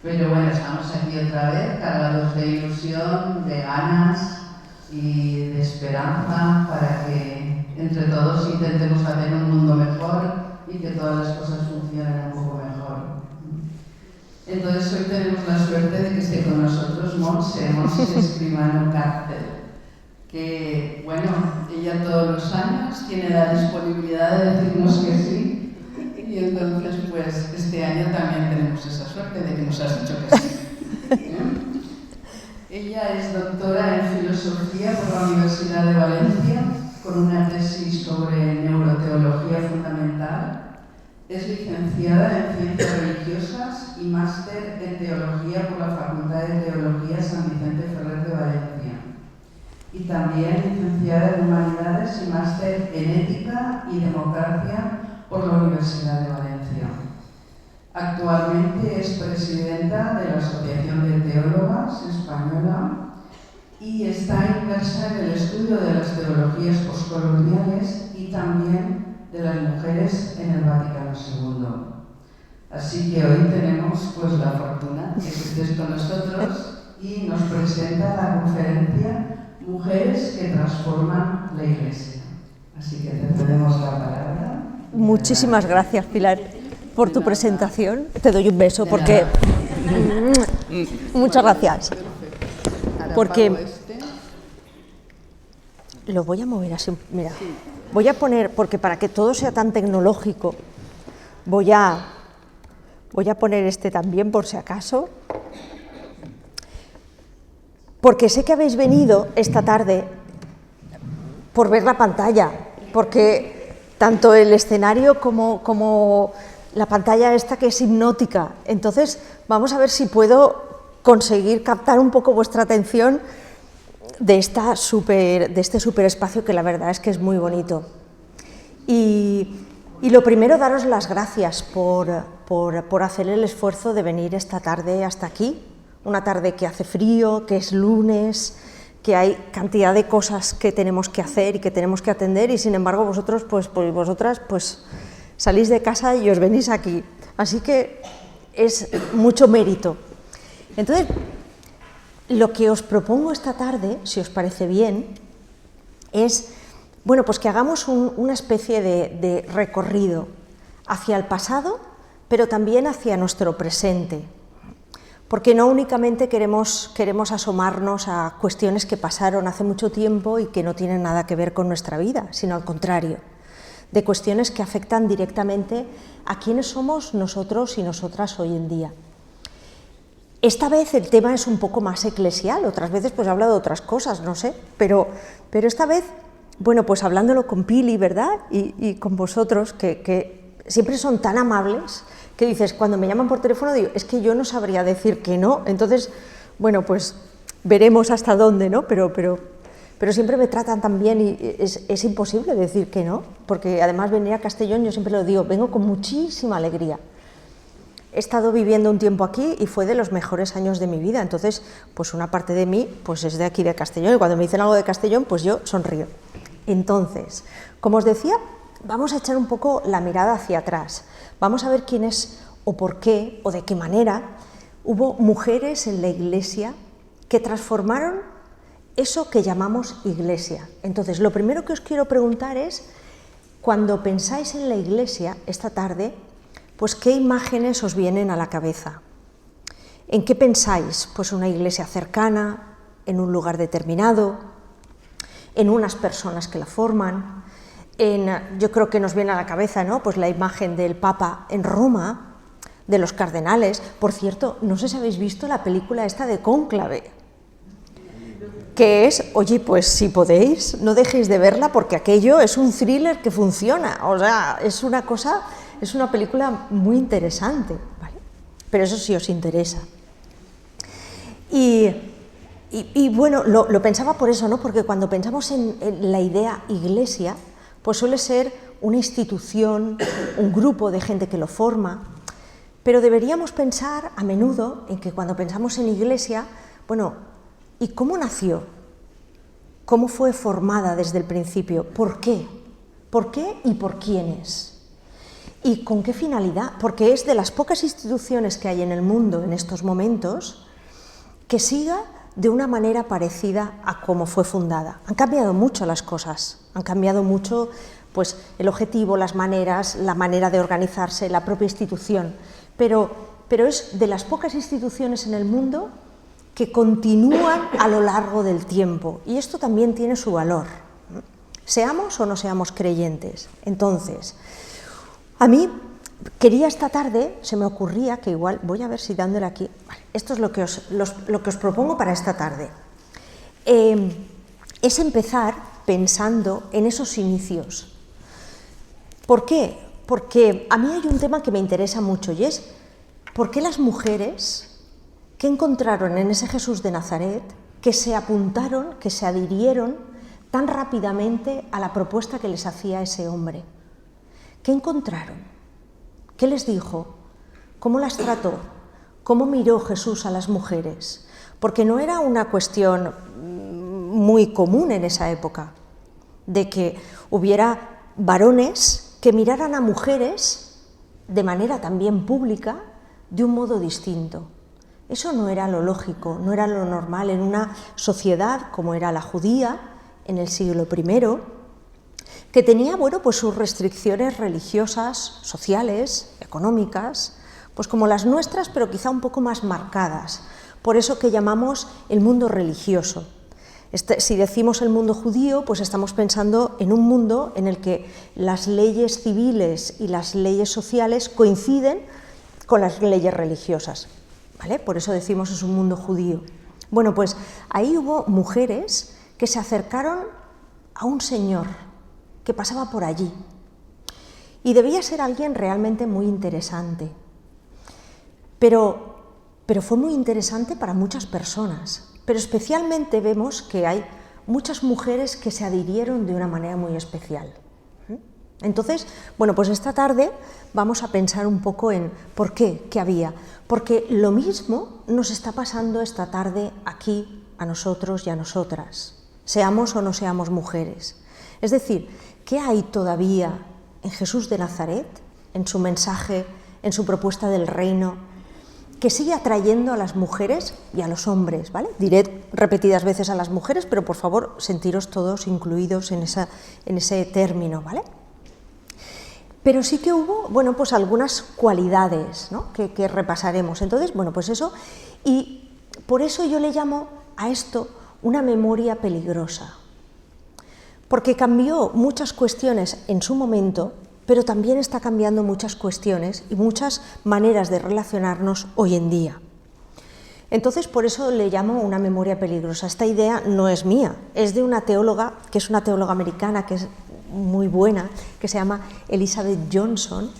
Pero bueno, estamos aquí otra vez, cargados de ilusión, de ganas y de esperanza para que entre todos intentemos hacer un mundo mejor y que todas las cosas funcionen un poco mejor. Entonces hoy tenemos la suerte de que esté con nosotros Montse Escribano Cárcel, que bueno, ella todos los años tiene la disponibilidad de decirnos que sí. Y entonces, pues, este año también tenemos esa suerte de que nos has dicho que sí. Ella es doctora en Filosofía por la Universidad de Valencia, con una tesis sobre neuroteología fundamental. Es licenciada en Ciencias Religiosas y máster en Teología por la Facultad de Teología San Vicente Ferrer de Valencia. Y también licenciada en Humanidades y máster en Ética y Democracia por la Universidad de Valencia. Actualmente es presidenta de la Asociación de Teólogas Española y está inmersa en el estudio de las teologías postcoloniales y también de las mujeres en el Vaticano II. Así que hoy tenemos pues la fortuna de que estés con nosotros y nos presenta la conferencia Mujeres que transforman la Iglesia. Así que te cedemos la palabra. Muchísimas gracias, Pilar, por tu presentación. Te doy un beso porque... Muchas gracias. Porque... Lo voy a mover así, mira. Voy a poner, porque para que todo sea tan tecnológico, voy a poner este también por si acaso. Porque sé que habéis venido esta tarde por ver la pantalla, porque tanto el escenario como la pantalla esta que es hipnótica. Entonces, vamos a ver si puedo conseguir captar un poco vuestra atención de este super espacio que la verdad es que es muy bonito. Y lo primero, daros las gracias por hacer el esfuerzo de venir esta tarde hasta aquí, una tarde que hace frío, que es lunes, que hay cantidad de cosas que tenemos que hacer y que tenemos que atender, y sin embargo vosotros, vosotras salís de casa y os venís aquí. Así que es mucho mérito. Entonces, lo que os propongo esta tarde, si os parece bien, es pues que hagamos una especie de recorrido hacia el pasado, pero también hacia nuestro presente. Porque no únicamente queremos asomarnos a cuestiones que pasaron hace mucho tiempo y que no tienen nada que ver con nuestra vida, sino al contrario, de cuestiones que afectan directamente a quiénes somos nosotros y nosotras hoy en día. Esta vez el tema es un poco más eclesial, otras veces he hablado de otras cosas, no sé, pero esta vez, hablándolo con Pili, ¿verdad? Y con vosotros, que siempre son tan amables, que dices, cuando me llaman por teléfono, digo, es que yo no sabría decir que no, entonces, veremos hasta dónde, ¿no? Pero siempre me tratan tan bien y es imposible decir que no, porque además venir a Castellón, yo siempre lo digo, vengo con muchísima alegría. He estado viviendo un tiempo aquí y fue de los mejores años de mi vida, entonces, una parte de mí, es de aquí de Castellón, y cuando me dicen algo de Castellón, yo sonrío. Entonces, como os decía, vamos a echar un poco la mirada hacia atrás. Vamos a ver quiénes o por qué o de qué manera hubo mujeres en la Iglesia que transformaron eso que llamamos Iglesia. Entonces, lo primero que os quiero preguntar es, cuando pensáis en la Iglesia esta tarde, ¿qué imágenes os vienen a la cabeza? ¿En qué pensáis? Una iglesia cercana, en un lugar determinado, en unas personas que la forman. Yo creo que nos viene a la cabeza, ¿no? La imagen del Papa en Roma, de los cardenales. Por cierto, no sé si habéis visto la película esta de Cónclave, que es, si podéis, no dejéis de verla, porque aquello es un thriller que funciona, es una película muy interesante, ¿vale? Pero eso sí os interesa. Lo pensaba por eso, ¿no? Porque cuando pensamos en la idea Iglesia, suele ser una institución, un grupo de gente que lo forma, pero deberíamos pensar a menudo en que cuando pensamos en Iglesia, ¿y cómo nació? ¿Cómo fue formada desde el principio? ¿Por qué? ¿Por qué y por quiénes? ¿Y con qué finalidad? Porque es de las pocas instituciones que hay en el mundo en estos momentos que siga de una manera parecida a cómo fue fundada. Han cambiado mucho las cosas, han cambiado mucho pues, el objetivo, las maneras, la manera de organizarse, la propia institución, pero es de las pocas instituciones en el mundo que continúan a lo largo del tiempo, y esto también tiene su valor, seamos o no seamos creyentes. Entonces, a mí quería esta tarde, se me ocurría que igual, voy a ver si dándole aquí, vale, esto es lo que os propongo para esta tarde, es empezar pensando en esos inicios. ¿Por qué? Porque a mí hay un tema que me interesa mucho y es ¿por qué las mujeres que encontraron en ese Jesús de Nazaret, que se apuntaron, que se adhirieron tan rápidamente a la propuesta que les hacía ese hombre? ¿Qué encontraron? ¿Qué les dijo? ¿Cómo las trató? ¿Cómo miró Jesús a las mujeres? Porque no era una cuestión muy común en esa época, de que hubiera varones que miraran a mujeres de manera también pública, de un modo distinto. Eso no era lo lógico, no era lo normal en una sociedad como era la judía en el siglo I, que tenía, bueno, pues sus restricciones religiosas, sociales, económicas, pues como las nuestras, pero quizá un poco más marcadas. Por eso que llamamos el mundo religioso. Si decimos el mundo judío, pues estamos pensando en un mundo en el que las leyes civiles y las leyes sociales coinciden con las leyes religiosas, ¿vale? Por eso decimos es un mundo judío. Bueno, pues ahí hubo mujeres que se acercaron a un señor que pasaba por allí y debía ser alguien realmente muy interesante, pero fue muy interesante para muchas personas, pero especialmente vemos que hay muchas mujeres que se adhirieron de una manera muy especial. Entonces, bueno, pues esta tarde vamos a pensar un poco en por qué, qué había, porque lo mismo nos está pasando esta tarde aquí a nosotros y a nosotras, seamos o no seamos mujeres. Es decir, ¿qué hay todavía en Jesús de Nazaret, en su mensaje, en su propuesta del reino, que sigue atrayendo a las mujeres y a los hombres, ¿vale? Diré repetidas veces a las mujeres, pero por favor sentiros todos incluidos en ese término, ¿vale? Pero sí que hubo, bueno, pues algunas cualidades, ¿no?, que repasaremos. Entonces, bueno, pues eso, y por eso yo le llamo a esto una memoria peligrosa, porque cambió muchas cuestiones en su momento, pero también está cambiando muchas cuestiones y muchas maneras de relacionarnos hoy en día. Entonces, por eso le llamo una memoria peligrosa. Esta idea no es mía, es de una teóloga, que es una teóloga americana, que es muy buena, que se llama Elizabeth Johnson,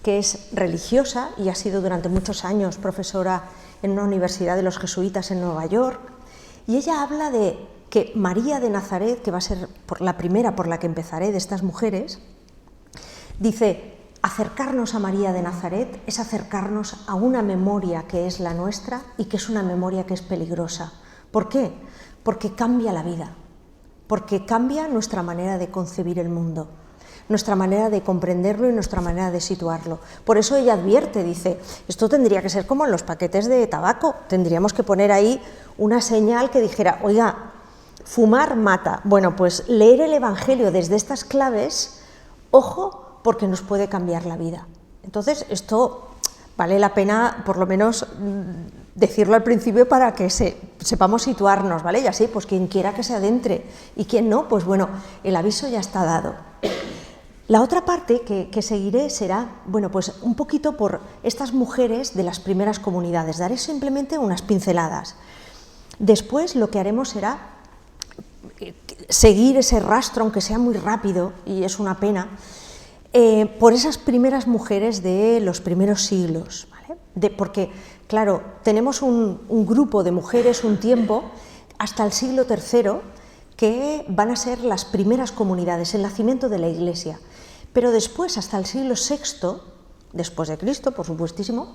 que es religiosa y ha sido durante muchos años profesora en una universidad de los jesuitas en Nueva York, y ella habla de que María de Nazaret, que va a ser la primera por la que empezaré de estas mujeres, dice, acercarnos a María de Nazaret es acercarnos a una memoria que es la nuestra y que es una memoria que es peligrosa. ¿Por qué? Porque cambia la vida, porque cambia nuestra manera de concebir el mundo, nuestra manera de comprenderlo y nuestra manera de situarlo. Por eso ella advierte, dice, esto tendría que ser como en los paquetes de tabaco, tendríamos que poner ahí una señal que dijera, oiga, fumar mata. Bueno, pues leer el Evangelio desde estas claves, ojo, porque nos puede cambiar la vida. Entonces, esto vale la pena, por lo menos, decirlo al principio para que sepamos situarnos, ¿vale? Y así, pues quien quiera que se adentre y quien no, pues bueno, el aviso ya está dado. La otra parte que seguiré será, bueno, pues un poquito por estas mujeres de las primeras comunidades. Daré simplemente unas pinceladas. Después lo que haremos será seguir ese rastro, aunque sea muy rápido, y es una pena, por esas primeras mujeres de los primeros siglos, ¿vale? Porque, claro, tenemos un grupo de mujeres, un tiempo, hasta el siglo III, que van a ser las primeras comunidades, el nacimiento de la Iglesia. Pero después, hasta el siglo VI, después de Cristo, por supuestísimo,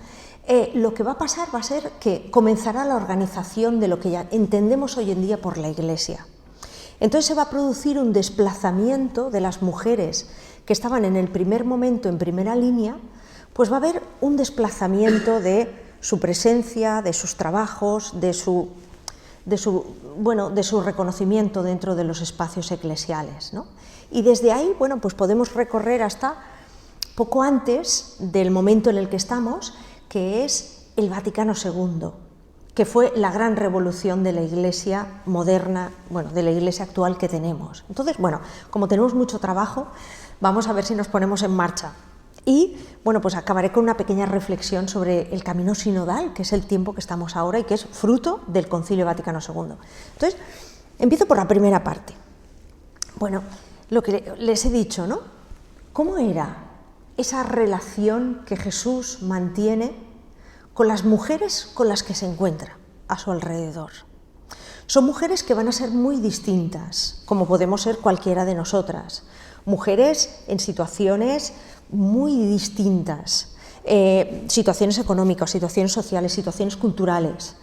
lo que va a pasar va a ser que comenzará la organización de lo que ya entendemos hoy en día por la Iglesia. Entonces se va a producir un desplazamiento de las mujeres que estaban en el primer momento en primera línea, pues va a haber un desplazamiento de su presencia, de sus trabajos, de su reconocimiento dentro de los espacios eclesiales, ¿no? Y desde ahí, bueno, pues podemos recorrer hasta poco antes del momento en el que estamos, que es el Vaticano II, que fue la gran revolución de la Iglesia moderna, bueno, de la Iglesia actual que tenemos. Entonces, bueno, como tenemos mucho trabajo, vamos a ver si nos ponemos en marcha. Y, bueno, pues acabaré con una pequeña reflexión sobre el camino sinodal, que es el tiempo que estamos ahora y que es fruto del Concilio Vaticano II. Entonces, empiezo por la primera parte. Bueno, lo que les he dicho, ¿no? ¿Cómo era esa relación que Jesús mantiene con las mujeres con las que se encuentra a su alrededor? Son mujeres que van a ser muy distintas, como podemos ser cualquiera de nosotras. Mujeres en situaciones muy distintas, situaciones económicas, situaciones sociales, situaciones culturales,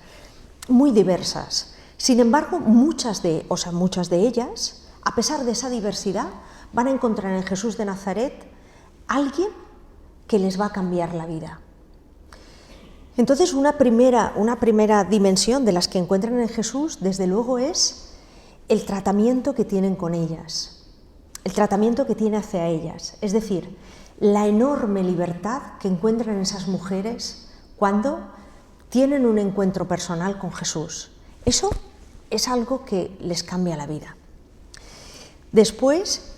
muy diversas. Sin embargo, muchas de ellas, a pesar de esa diversidad, van a encontrar en Jesús de Nazaret alguien que les va a cambiar la vida. Entonces, una primera dimensión de las que encuentran en Jesús, desde luego, es el tratamiento que tienen con ellas, el tratamiento que tiene hacia ellas, es decir, la enorme libertad que encuentran esas mujeres cuando tienen un encuentro personal con Jesús. Eso es algo que les cambia la vida. Después,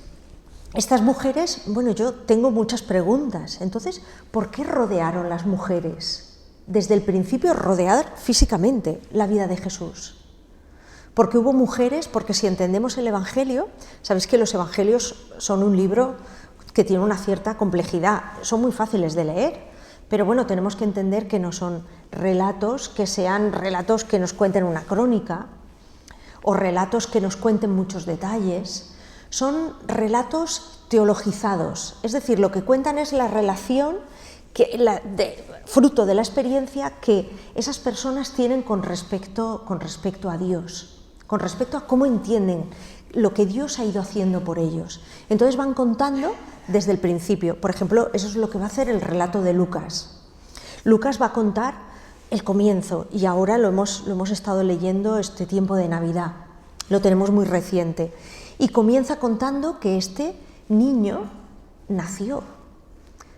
estas mujeres, bueno, yo tengo muchas preguntas. Entonces, ¿por qué rodearon las mujeres desde el principio, rodear físicamente la vida de Jesús? Porque hubo mujeres, porque si entendemos el Evangelio, sabéis que los Evangelios son un libro que tiene una cierta complejidad, son muy fáciles de leer, pero bueno, tenemos que entender que no son relatos que sean relatos que nos cuenten una crónica o relatos que nos cuenten muchos detalles, son relatos teologizados, es decir, lo que cuentan es la relación fruto de la experiencia que esas personas tienen con respecto a Dios, con respecto a cómo entienden lo que Dios ha ido haciendo por ellos. Entonces van contando desde el principio. Por ejemplo, eso es lo que va a hacer el relato de Lucas. Lucas va a contar el comienzo y ahora lo hemos estado leyendo este tiempo de Navidad, lo tenemos muy reciente, y comienza contando que este niño nació,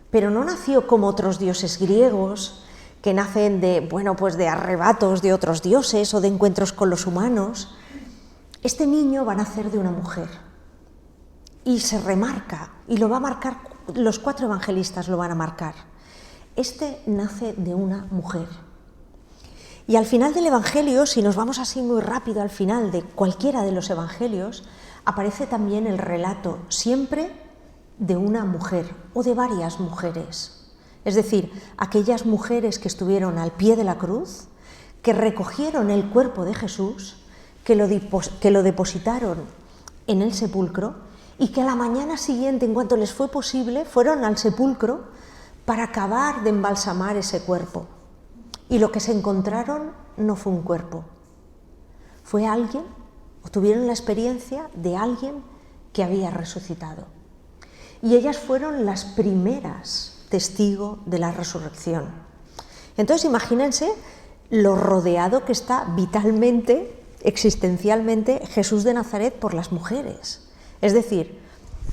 pero no nació como otros dioses griegos que nacen de arrebatos de otros dioses o de encuentros con los humanos. Este niño va a nacer de una mujer y se remarca, y lo va a marcar, los 4 evangelistas lo van a marcar. Este nace de una mujer. Y al final del Evangelio, si nos vamos así muy rápido al final de cualquiera de los Evangelios, aparece también el relato siempre de una mujer o de varias mujeres. Es decir, aquellas mujeres que estuvieron al pie de la cruz, que recogieron el cuerpo de Jesús, que lo depositaron en el sepulcro y que a la mañana siguiente, en cuanto les fue posible, fueron al sepulcro para acabar de embalsamar ese cuerpo. Y lo que se encontraron no fue un cuerpo, fue alguien, o tuvieron la experiencia de alguien que había resucitado. Y ellas fueron las primeras testigos de la resurrección. Entonces imagínense lo rodeado que está vitalmente, existencialmente, Jesús de Nazaret por las mujeres. Es decir,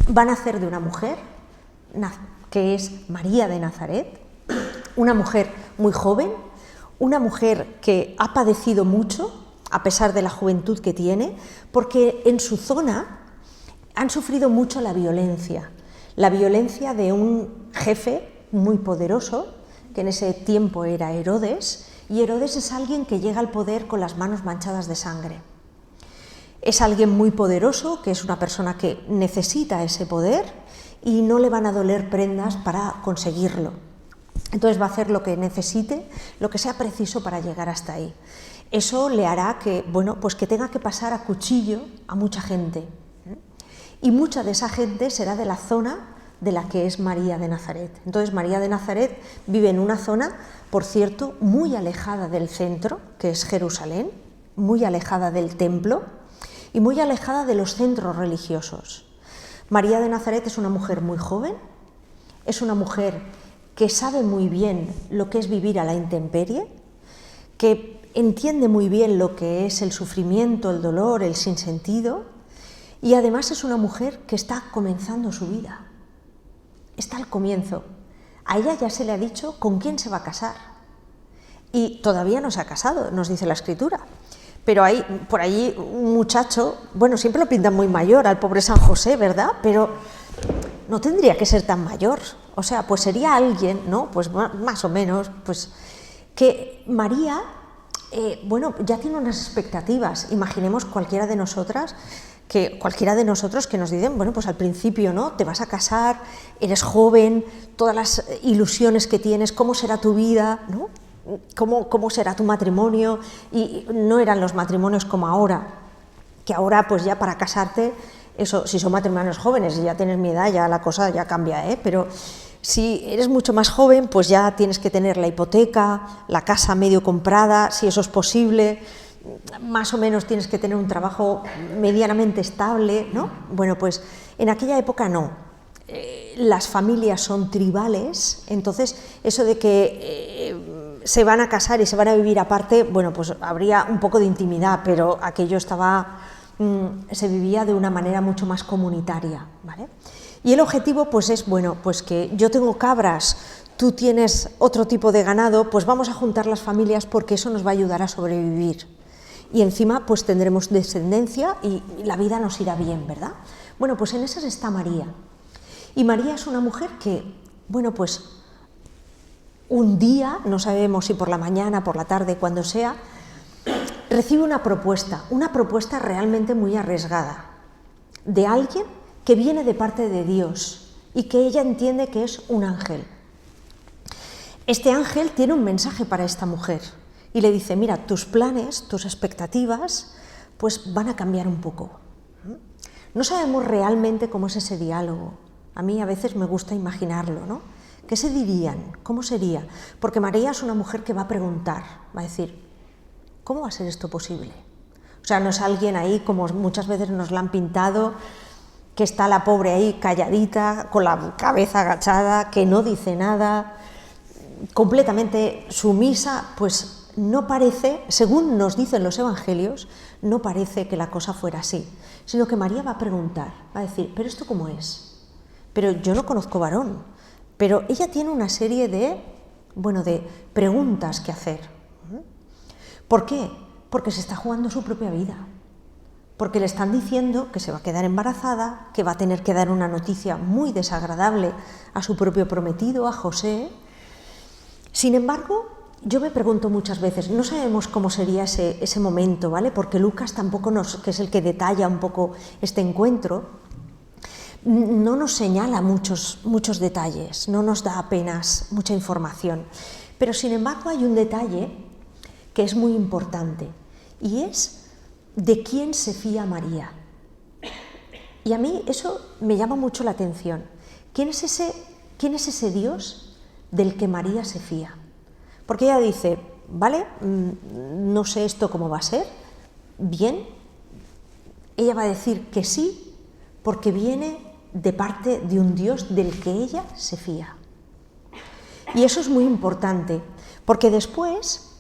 va a nacer de una mujer, que es María de Nazaret, una mujer muy joven, una mujer que ha padecido mucho, a pesar de la juventud que tiene, porque en su zona han sufrido mucho la violencia de un jefe muy poderoso, que en ese tiempo era Herodes, y Herodes es alguien que llega al poder con las manos manchadas de sangre. Es alguien muy poderoso, que es una persona que necesita ese poder y no le van a doler prendas para conseguirlo. Entonces va a hacer lo que necesite, lo que sea preciso para llegar hasta ahí. Eso le hará que, pues que tenga que pasar a cuchillo a mucha gente. Y mucha de esa gente será de la zona de la que es María de Nazaret. Entonces María de Nazaret vive en una zona, por cierto, muy alejada del centro, que es Jerusalén, muy alejada del templo y muy alejada de los centros religiosos. María de Nazaret es una mujer muy joven, es una mujer que sabe muy bien lo que es vivir a la intemperie, que entiende muy bien lo que es el sufrimiento, el dolor, el sinsentido, y además es una mujer que está comenzando su vida. Está al comienzo. A ella ya se le ha dicho con quién se va a casar. Y todavía no se ha casado, nos dice la Escritura. Pero hay por allí un muchacho, bueno, siempre lo pintan muy mayor, al pobre San José, ¿verdad? Pero no tendría que ser tan mayor. O sea, pues sería alguien, ¿no? Pues más o menos, pues que María, bueno, ya tiene unas expectativas. Imaginemos cualquiera de nosotros que nos dicen, bueno, pues al principio, ¿no? Te vas a casar, eres joven, todas las ilusiones que tienes, cómo será tu vida, ¿no? ¿Cómo será tu matrimonio? Y no eran los matrimonios como ahora, que ahora pues ya para casarte, eso, si son matrimonios jóvenes y ya tienes mi edad, ya la cosa ya cambia, ¿eh? Pero si eres mucho más joven, pues ya tienes que tener la hipoteca, la casa medio comprada, si eso es posible, más o menos tienes que tener un trabajo medianamente estable, ¿no? Bueno, pues en aquella época no. Las familias son tribales, entonces eso de que se van a casar y se van a vivir aparte, bueno, pues habría un poco de intimidad, pero aquello se vivía de una manera mucho más comunitaria, ¿vale? Y el objetivo pues es, bueno, pues que yo tengo cabras, tú tienes otro tipo de ganado, pues vamos a juntar las familias porque eso nos va a ayudar a sobrevivir. Y encima pues tendremos descendencia y la vida nos irá bien, ¿verdad? Bueno, pues en esas está María. Y María es una mujer que, bueno, pues un día, no sabemos si por la mañana, por la tarde, cuando sea, recibe una propuesta realmente muy arriesgada, de alguien que viene de parte de Dios y que ella entiende que es un ángel. Este ángel tiene un mensaje para esta mujer y le dice, mira, tus planes, tus expectativas, pues van a cambiar un poco. No sabemos realmente cómo es ese diálogo. A mí a veces me gusta imaginarlo, ¿no? ¿Qué se dirían? ¿Cómo sería? Porque María es una mujer que va a preguntar, va a decir, ¿cómo va a ser esto posible? O sea, no es alguien ahí, como muchas veces nos la han pintado, que está la pobre ahí calladita, con la cabeza agachada, que no dice nada, completamente sumisa, pues no parece, según nos dicen los evangelios, no parece que la cosa fuera así, sino que María va a preguntar, va a decir, ¿pero esto cómo es? Pero yo no conozco varón, pero ella tiene una serie de preguntas que hacer. ¿Por qué? Porque se está jugando su propia vida, porque le están diciendo que se va a quedar embarazada, que va a tener que dar una noticia muy desagradable a su propio prometido, a José. Sin embargo, yo me pregunto muchas veces, no sabemos cómo sería ese momento, ¿vale? Porque Lucas tampoco que es el que detalla un poco este encuentro, no nos señala muchos detalles, no nos da apenas mucha información. Pero sin embargo hay un detalle que es muy importante y es de quién se fía María. Y a mí eso me llama mucho la atención. ¿Quién es ese Dios del que María se fía? Porque ella dice, vale, no sé esto cómo va a ser, bien, ella va a decir que sí, porque viene de parte de un Dios del que ella se fía. Y eso es muy importante, porque después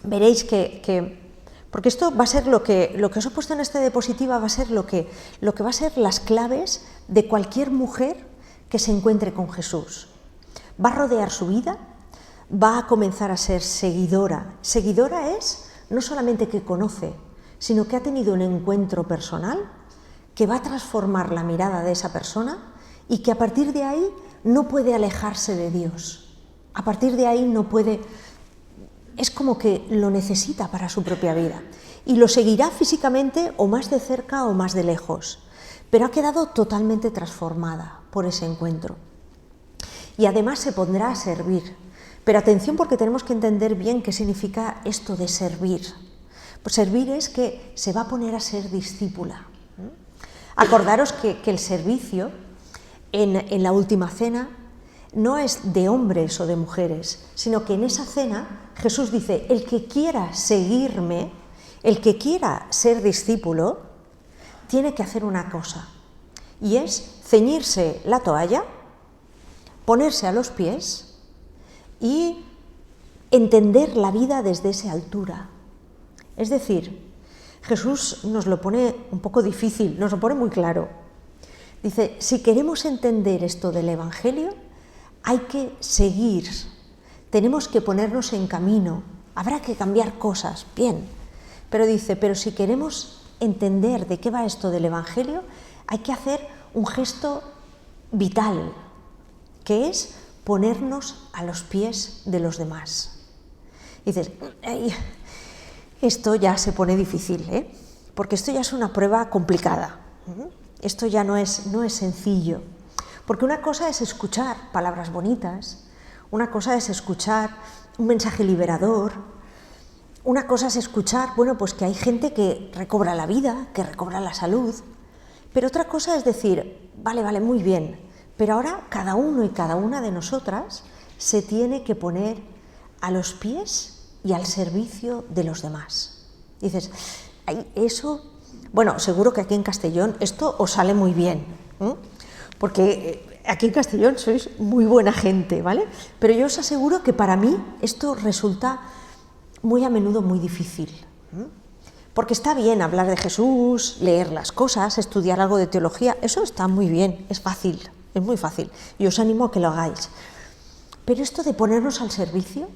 veréis porque esto va a ser lo que os he puesto en esta diapositiva, va a ser lo que va a ser las claves de cualquier mujer que se encuentre con Jesús. Va a rodear su vida, va a comenzar a ser seguidora. Seguidora es no solamente que conoce, sino que ha tenido un encuentro personal que va a transformar la mirada de esa persona y que a partir de ahí no puede alejarse de Dios. A partir de ahí no puede, es como que lo necesita para su propia vida. Y lo seguirá físicamente o más de cerca o más de lejos, pero ha quedado totalmente transformada por ese encuentro. Y además se pondrá a servir. Pero atención, porque tenemos que entender bien qué significa esto de servir. Pues servir es que se va a poner a ser discípula. Acordaros que el servicio en la última cena no es de hombres o de mujeres, sino que en esa cena Jesús dice, el que quiera seguirme, el que quiera ser discípulo, tiene que hacer una cosa, y es ceñirse la toalla, ponerse a los pies y entender la vida desde esa altura. Es decir, Jesús nos lo pone un poco difícil, nos lo pone muy claro. Dice, si queremos entender esto del Evangelio, hay que seguir, tenemos que ponernos en camino, habrá que cambiar cosas, bien, pero dice, pero si queremos entender de qué va esto del Evangelio, hay que hacer un gesto vital, que es ponernos a los pies de los demás. Y dices, esto ya se pone difícil, porque esto ya es una prueba complicada, esto ya no es sencillo, porque una cosa es escuchar palabras bonitas, una cosa es escuchar un mensaje liberador, una cosa es escuchar, bueno, pues que hay gente que recobra la vida, que recobra la salud, pero otra cosa es decir, vale, muy bien, pero ahora cada uno y cada una de nosotras se tiene que poner a los pies y al servicio de los demás. Dices, eso, bueno, seguro que aquí en Castellón esto os sale muy bien, porque aquí en Castellón sois muy buena gente, ¿vale? Pero yo os aseguro que para mí esto resulta muy a menudo muy difícil, porque está bien hablar de Jesús, leer las cosas, estudiar algo de teología, eso está muy bien, es fácil, es muy fácil, y os animo a que lo hagáis. Pero esto de ponernos al servicio,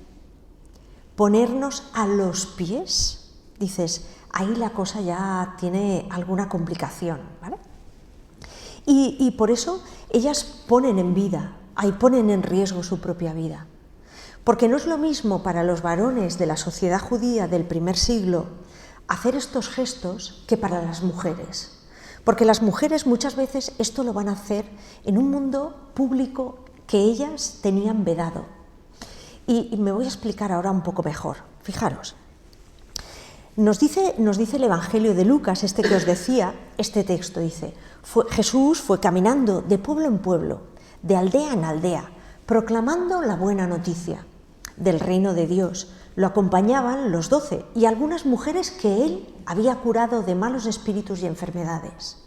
ponernos a los pies, dices, ahí la cosa ya tiene alguna complicación, ¿vale? Y por eso ellas ponen en vida, ahí ponen en riesgo su propia vida. Porque no es lo mismo para los varones de la sociedad judía del primer siglo hacer estos gestos que para las mujeres. Porque las mujeres muchas veces esto lo van a hacer en un mundo público que ellas tenían vedado. Y me voy a explicar ahora un poco mejor. Fijaros, nos dice el Evangelio de Lucas, este que os decía, este texto dice, Jesús fue caminando de pueblo en pueblo, de aldea en aldea, proclamando la buena noticia del reino de Dios. Lo acompañaban los 12 y algunas mujeres que él había curado de malos espíritus y enfermedades.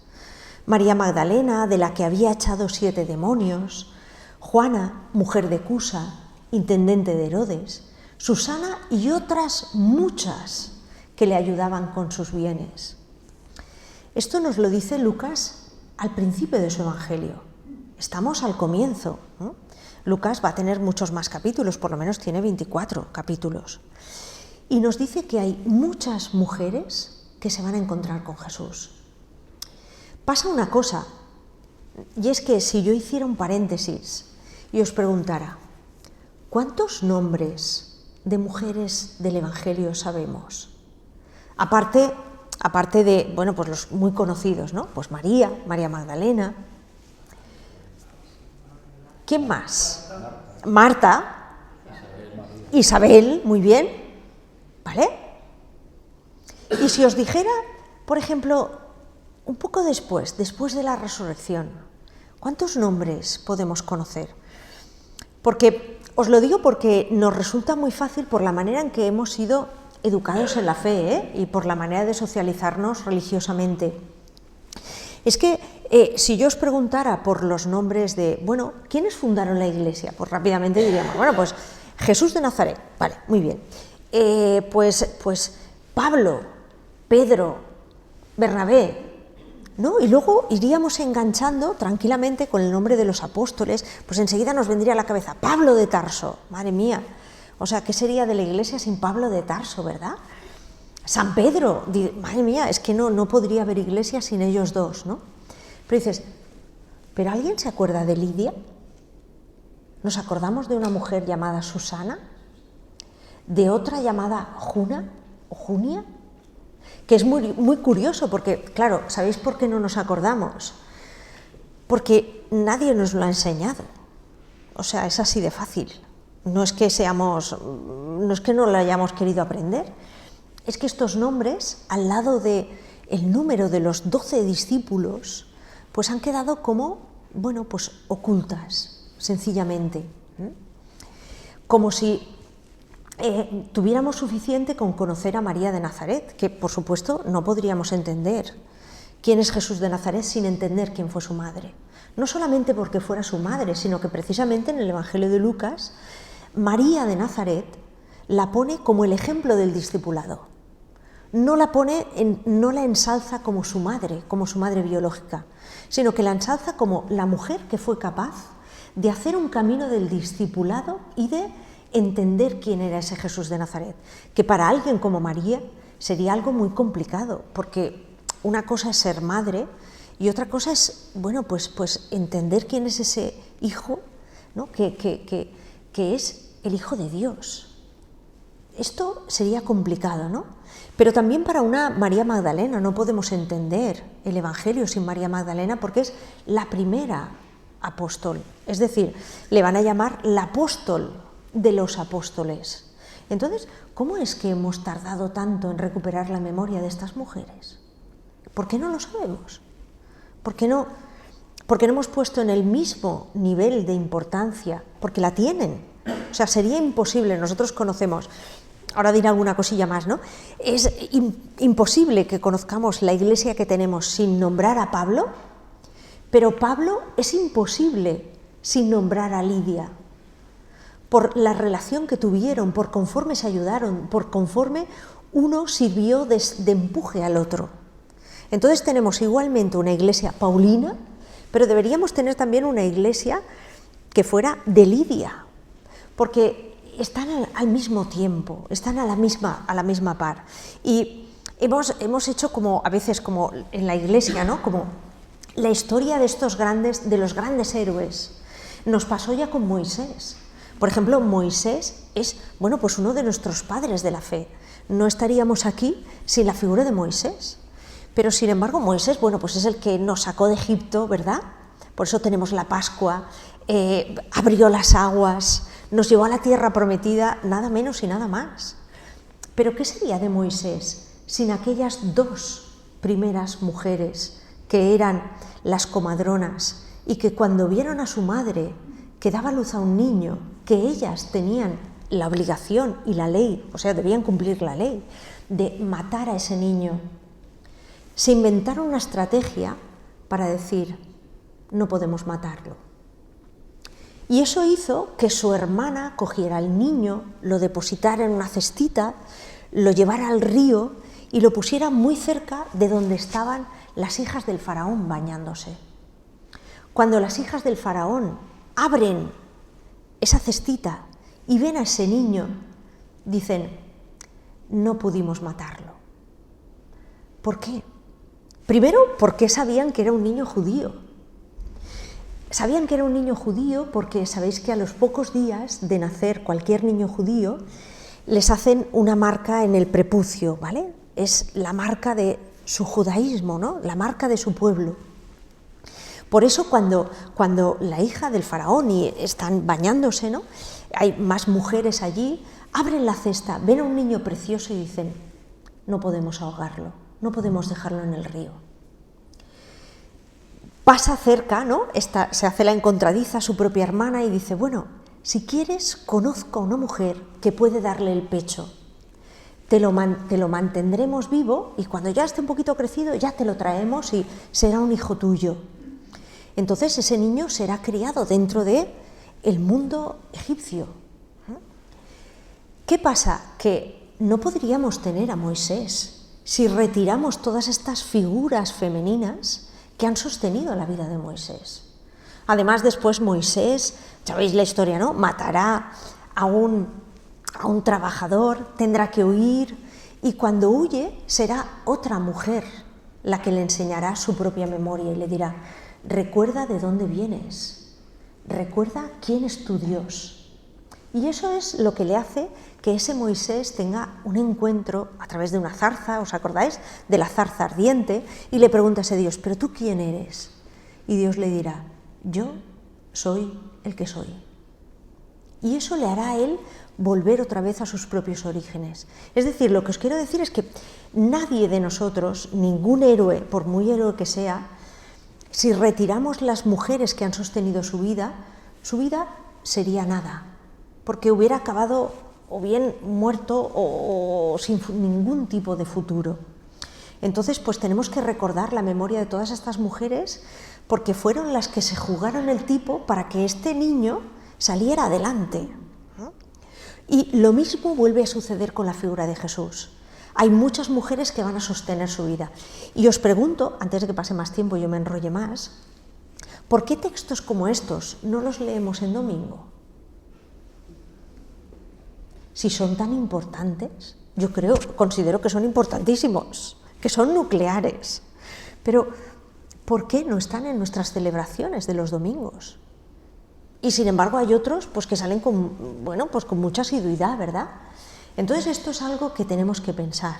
María Magdalena, de la que había echado 7 demonios, Juana, mujer de Cusa, intendente de Herodes, Susana y otras muchas que le ayudaban con sus bienes. Esto nos lo dice Lucas al principio de su Evangelio. Estamos al comienzo, ¿no? Lucas va a tener muchos más capítulos, por lo menos tiene 24 capítulos. Y nos dice que hay muchas mujeres que se van a encontrar con Jesús. Pasa una cosa, y es que si yo hiciera un paréntesis y os preguntara, ¿cuántos nombres de mujeres del Evangelio sabemos? Aparte de, bueno, pues los muy conocidos, ¿no? Pues María Magdalena. ¿Quién más? Marta, Isabel, muy bien, ¿vale? Y si os dijera, por ejemplo, un poco después de la resurrección, ¿cuántos nombres podemos conocer? Porque, os lo digo porque nos resulta muy fácil por la manera en que hemos sido educados en la fe, y por la manera de socializarnos religiosamente. Es que si yo os preguntara por los nombres de, bueno, ¿quiénes fundaron la Iglesia? Pues rápidamente diríamos, bueno, pues Jesús de Nazaret, vale, muy bien. Pues Pablo, Pedro, Bernabé, ¿no? Y luego iríamos enganchando tranquilamente con el nombre de los apóstoles, pues enseguida nos vendría a la cabeza Pablo de Tarso, madre mía. O sea, ¿qué sería de la Iglesia sin Pablo de Tarso, verdad? San Pedro, madre mía, es que no podría haber Iglesia sin ellos dos, ¿no? Pero dices, ¿pero alguien se acuerda de Lidia? ¿Nos acordamos de una mujer llamada Susana? ¿De otra llamada Juna o Junia? Que es muy, muy curioso porque, claro, ¿sabéis por qué no nos acordamos? Porque nadie nos lo ha enseñado. O sea, es así de fácil. No es que no lo hayamos querido aprender, es que estos nombres, al lado del número de los 12 discípulos, pues han quedado como, bueno, pues ocultas, sencillamente. Como si tuviéramos suficiente con conocer a María de Nazaret, que por supuesto no podríamos entender quién es Jesús de Nazaret sin entender quién fue su madre. No solamente porque fuera su madre, sino que precisamente en el Evangelio de Lucas, María de Nazaret la pone como el ejemplo del discipulado. No la ensalza como su madre biológica, sino que la ensalza como la mujer que fue capaz de hacer un camino del discipulado y de entender quién era ese Jesús de Nazaret, que para alguien como María sería algo muy complicado, porque una cosa es ser madre y otra cosa es, bueno, pues entender quién es ese hijo, ¿no? que es el Hijo de Dios. Esto sería complicado, ¿no? Pero también para una María Magdalena no podemos entender el Evangelio sin María Magdalena, porque es la primera apóstol. Es decir, le van a llamar la apóstol de los apóstoles. Entonces, ¿cómo es que hemos tardado tanto en recuperar la memoria de estas mujeres? ¿Por qué no lo sabemos? ¿Por qué no hemos puesto en el mismo nivel de importancia? Porque la tienen. O sea, sería imposible, nosotros conocemos, ahora diré alguna cosilla más, ¿no? Es imposible que conozcamos la iglesia que tenemos sin nombrar a Pablo, pero Pablo es imposible sin nombrar a Lidia, por la relación que tuvieron, por conforme se ayudaron, por conforme uno sirvió de empuje al otro. Entonces tenemos igualmente una iglesia paulina, pero deberíamos tener también una iglesia que fuera de Lidia, porque están al mismo tiempo, están a la misma par. Y hemos hecho como, a veces como en la iglesia, ¿no? Como la historia de los grandes héroes. Nos pasó ya con Moisés. Por ejemplo, Moisés es, bueno, pues uno de nuestros padres de la fe. No estaríamos aquí sin la figura de Moisés. Pero sin embargo, Moisés, bueno, pues es el que nos sacó de Egipto, ¿verdad? Por eso tenemos la Pascua, abrió las aguas, nos llevó a la tierra prometida, nada menos y nada más. Pero ¿qué sería de Moisés sin aquellas dos primeras mujeres que eran las comadronas y que cuando vieron a su madre que daba luz a un niño, que ellas tenían la obligación y la ley, o sea, debían cumplir la ley, de matar a ese niño? Se inventaron una estrategia para decir, no podemos matarlo. Y eso hizo que su hermana cogiera al niño, lo depositara en una cestita, lo llevara al río y lo pusiera muy cerca de donde estaban las hijas del faraón bañándose. Cuando las hijas del faraón abren esa cestita y ven a ese niño, dicen, no pudimos matarlo. ¿Por qué? Primero, porque sabían que era un niño judío. Sabían que era un niño judío porque sabéis que a los pocos días de nacer cualquier niño judío les hacen una marca en el prepucio, ¿vale? Es la marca de su judaísmo, ¿no? La marca de su pueblo. Por eso cuando la hija del faraón y están bañándose, ¿no? Hay más mujeres allí, abren la cesta, ven a un niño precioso y dicen, no podemos ahogarlo, no podemos dejarlo en el río. Pasa cerca, ¿no? Se hace la encontradiza a su propia hermana y dice, bueno, si quieres, conozco a una mujer que puede darle el pecho. Te lo mantendremos vivo y cuando ya esté un poquito crecido ya te lo traemos y será un hijo tuyo. Entonces ese niño será criado dentro de el mundo egipcio. ¿Qué pasa? Que no podríamos tener a Moisés si retiramos todas estas figuras femeninas que han sostenido la vida de Moisés. Además, después Moisés, sabéis la historia, ¿no? Matará a un trabajador, tendrá que huir y cuando huye será otra mujer la que le enseñará su propia memoria y le dirá, recuerda de dónde vienes, recuerda quién es tu Dios. Y eso es lo que le hace que ese Moisés tenga un encuentro a través de una zarza, ¿os acordáis? De la zarza ardiente, y le pregunta a ese Dios, ¿pero tú quién eres? Y Dios le dirá, yo soy el que soy. Y eso le hará a él volver otra vez a sus propios orígenes. Es decir, lo que os quiero decir es que nadie de nosotros, ningún héroe, por muy héroe que sea, si retiramos las mujeres que han sostenido su vida sería nada, porque hubiera acabado o bien muerto o sin ningún tipo de futuro. Entonces, pues tenemos que recordar la memoria de todas estas mujeres porque fueron las que se jugaron el tipo para que este niño saliera adelante. Y lo mismo vuelve a suceder con la figura de Jesús. Hay muchas mujeres que van a sostener su vida. Y os pregunto, antes de que pase más tiempo y yo me enrolle más, ¿por qué textos como estos no los leemos en domingo? Si son tan importantes, yo considero que son importantísimos, que son nucleares. Pero, ¿por qué no están en nuestras celebraciones de los domingos? Y sin embargo hay otros pues, que salen con mucha asiduidad, ¿verdad? Entonces esto es algo que tenemos que pensar,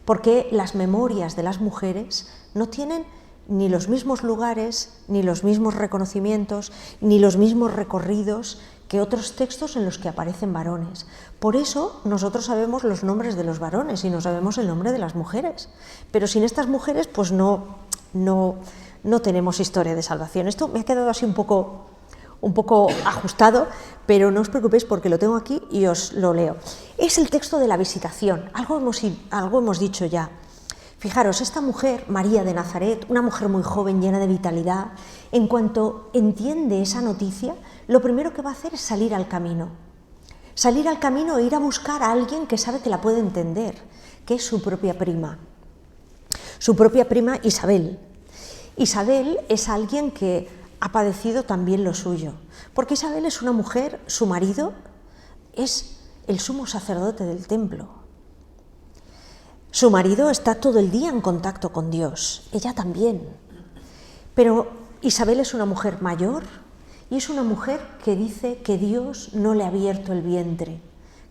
porque las memorias de las mujeres no tienen ni los mismos lugares, ni los mismos reconocimientos, ni los mismos recorridos que otros textos en los que aparecen varones. Por eso nosotros sabemos los nombres de los varones y no sabemos el nombre de las mujeres, pero sin estas mujeres pues no tenemos historia de salvación. Esto me ha quedado así un poco ajustado, pero no os preocupéis porque lo tengo aquí y os lo leo. Es el texto de la visitación, algo hemos dicho ya. Fijaros, esta mujer, María de Nazaret, una mujer muy joven, llena de vitalidad, en cuanto entiende esa noticia, lo primero que va a hacer es salir al camino. Salir al camino e ir a buscar a alguien que sabe que la puede entender, que es su propia prima. Su propia prima Isabel. Isabel es alguien que ha padecido también lo suyo, porque Isabel es una mujer, su marido es el sumo sacerdote del templo. Su marido está todo el día en contacto con Dios, ella también. Pero Isabel es una mujer mayor y es una mujer que dice que Dios no le ha abierto el vientre,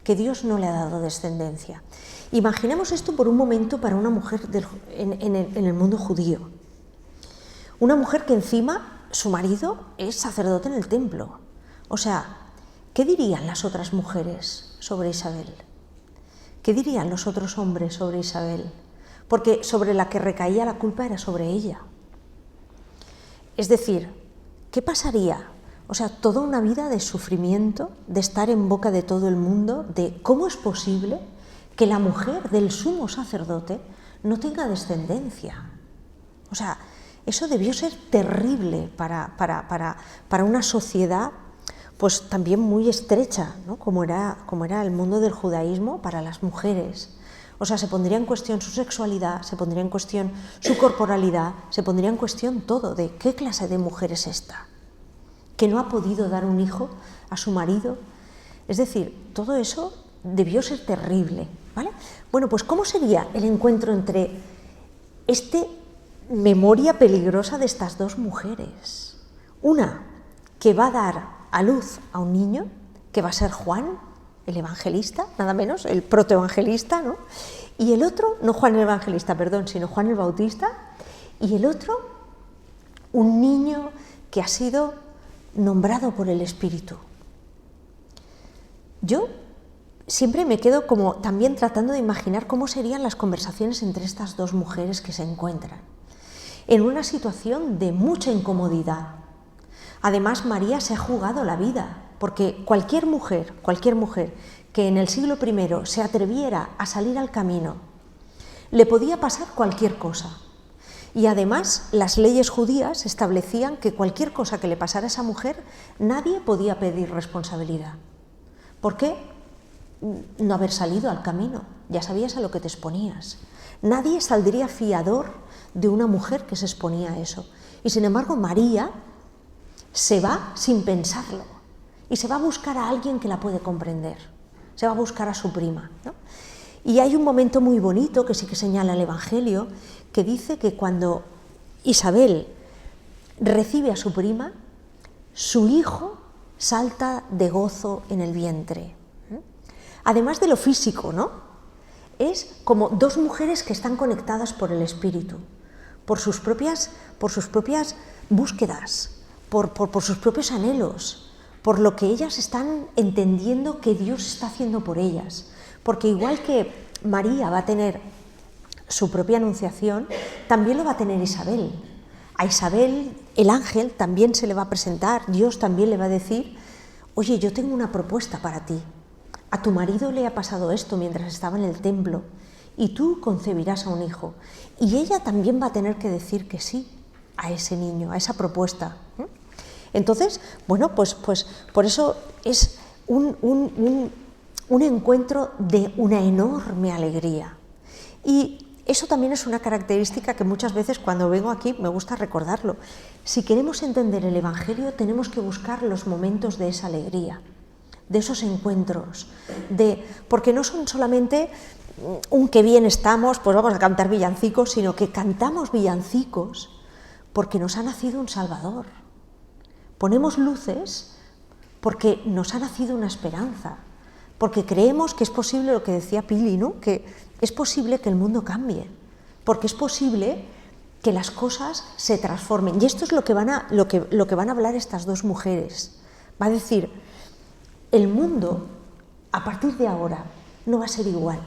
que Dios no le ha dado descendencia. Imaginemos esto por un momento para una mujer en el mundo judío. Una mujer que encima su marido es sacerdote en el templo. O sea, ¿qué dirían las otras mujeres sobre Isabel? ¿Qué dirían los otros hombres sobre Isabel? Porque sobre la que recaía la culpa era sobre ella. Es decir, ¿qué pasaría? O sea, toda una vida de sufrimiento, de estar en boca de todo el mundo, de cómo es posible que la mujer del sumo sacerdote no tenga descendencia. O sea, eso debió ser terrible para una sociedad pues también muy estrecha, ¿no? como era el mundo del judaísmo para las mujeres. O sea, se pondría en cuestión su sexualidad, se pondría en cuestión su corporalidad, se pondría en cuestión todo, de qué clase de mujer es esta, que no ha podido dar un hijo a su marido. Es decir, todo eso debió ser terrible, ¿vale? Bueno, pues ¿cómo sería el encuentro entre memoria peligrosa de estas dos mujeres? Una que va a dar a luz a un niño, que va a ser Juan, el evangelista, nada menos, el protoevangelista, ¿no? Y el otro, no Juan el evangelista, perdón, sino Juan el Bautista, y el otro, un niño que ha sido nombrado por el Espíritu. Yo siempre me quedo como también tratando de imaginar cómo serían las conversaciones entre estas dos mujeres que se encuentran en una situación de mucha incomodidad. Además, María se ha jugado la vida, porque cualquier mujer que en el siglo I se atreviera a salir al camino, le podía pasar cualquier cosa. Y además, las leyes judías establecían que cualquier cosa que le pasara a esa mujer, nadie podía pedir responsabilidad. ¿Por qué? No haber salido al camino, ya sabías a lo que te exponías. Nadie saldría fiador de una mujer que se exponía a eso. Y sin embargo, María se va sin pensarlo y se va a buscar a alguien que la puede comprender. Se va a buscar a su prima, ¿no? Y hay un momento muy bonito que sí que señala el Evangelio, que dice que cuando Isabel recibe a su prima, su hijo salta de gozo en el vientre. Además de lo físico, ¿no? Es como dos mujeres que están conectadas por el Espíritu, por sus propias búsquedas, por sus propios anhelos, por lo que ellas están entendiendo que Dios está haciendo por ellas. Porque igual que María va a tener su propia anunciación, también lo va a tener Isabel. A Isabel, el ángel también se le va a presentar, Dios también le va a decir: oye, yo tengo una propuesta para ti. A tu marido le ha pasado esto mientras estaba en el templo y tú concebirás a un hijo. Y ella también va a tener que decir que sí a ese niño, a esa propuesta. Entonces, bueno, pues por eso es un encuentro de una enorme alegría. Y eso también es una característica que muchas veces cuando vengo aquí me gusta recordarlo. Si queremos entender el Evangelio, tenemos que buscar los momentos de esa alegría, de esos encuentros, porque no son solamente un qué bien estamos, pues vamos a cantar villancicos, sino que cantamos villancicos porque nos ha nacido un Salvador. Ponemos luces porque nos ha nacido una esperanza, porque creemos que es posible lo que decía Pili, ¿no? Que es posible que el mundo cambie, porque es posible que las cosas se transformen. Y esto es lo que van a hablar estas dos mujeres. Va a decir, el mundo a partir de ahora no va a ser igual,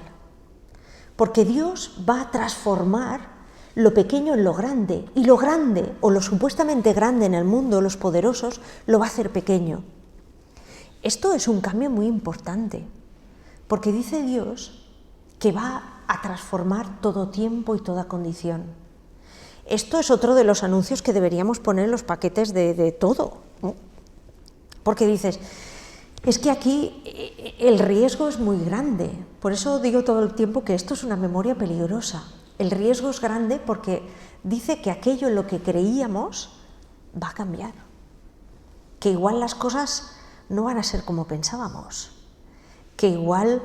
porque Dios va a transformar lo pequeño en lo grande, y lo grande o lo supuestamente grande en el mundo, los poderosos, lo va a hacer pequeño. Esto es un cambio muy importante, porque dice Dios que va a transformar todo tiempo y toda condición. Esto es otro de los anuncios que deberíamos poner en los paquetes de todo, ¿no? Porque dices, es que aquí el riesgo es muy grande, por eso digo todo el tiempo que esto es una memoria peligrosa. El riesgo es grande porque dice que aquello en lo que creíamos va a cambiar, que igual las cosas no van a ser como pensábamos, que igual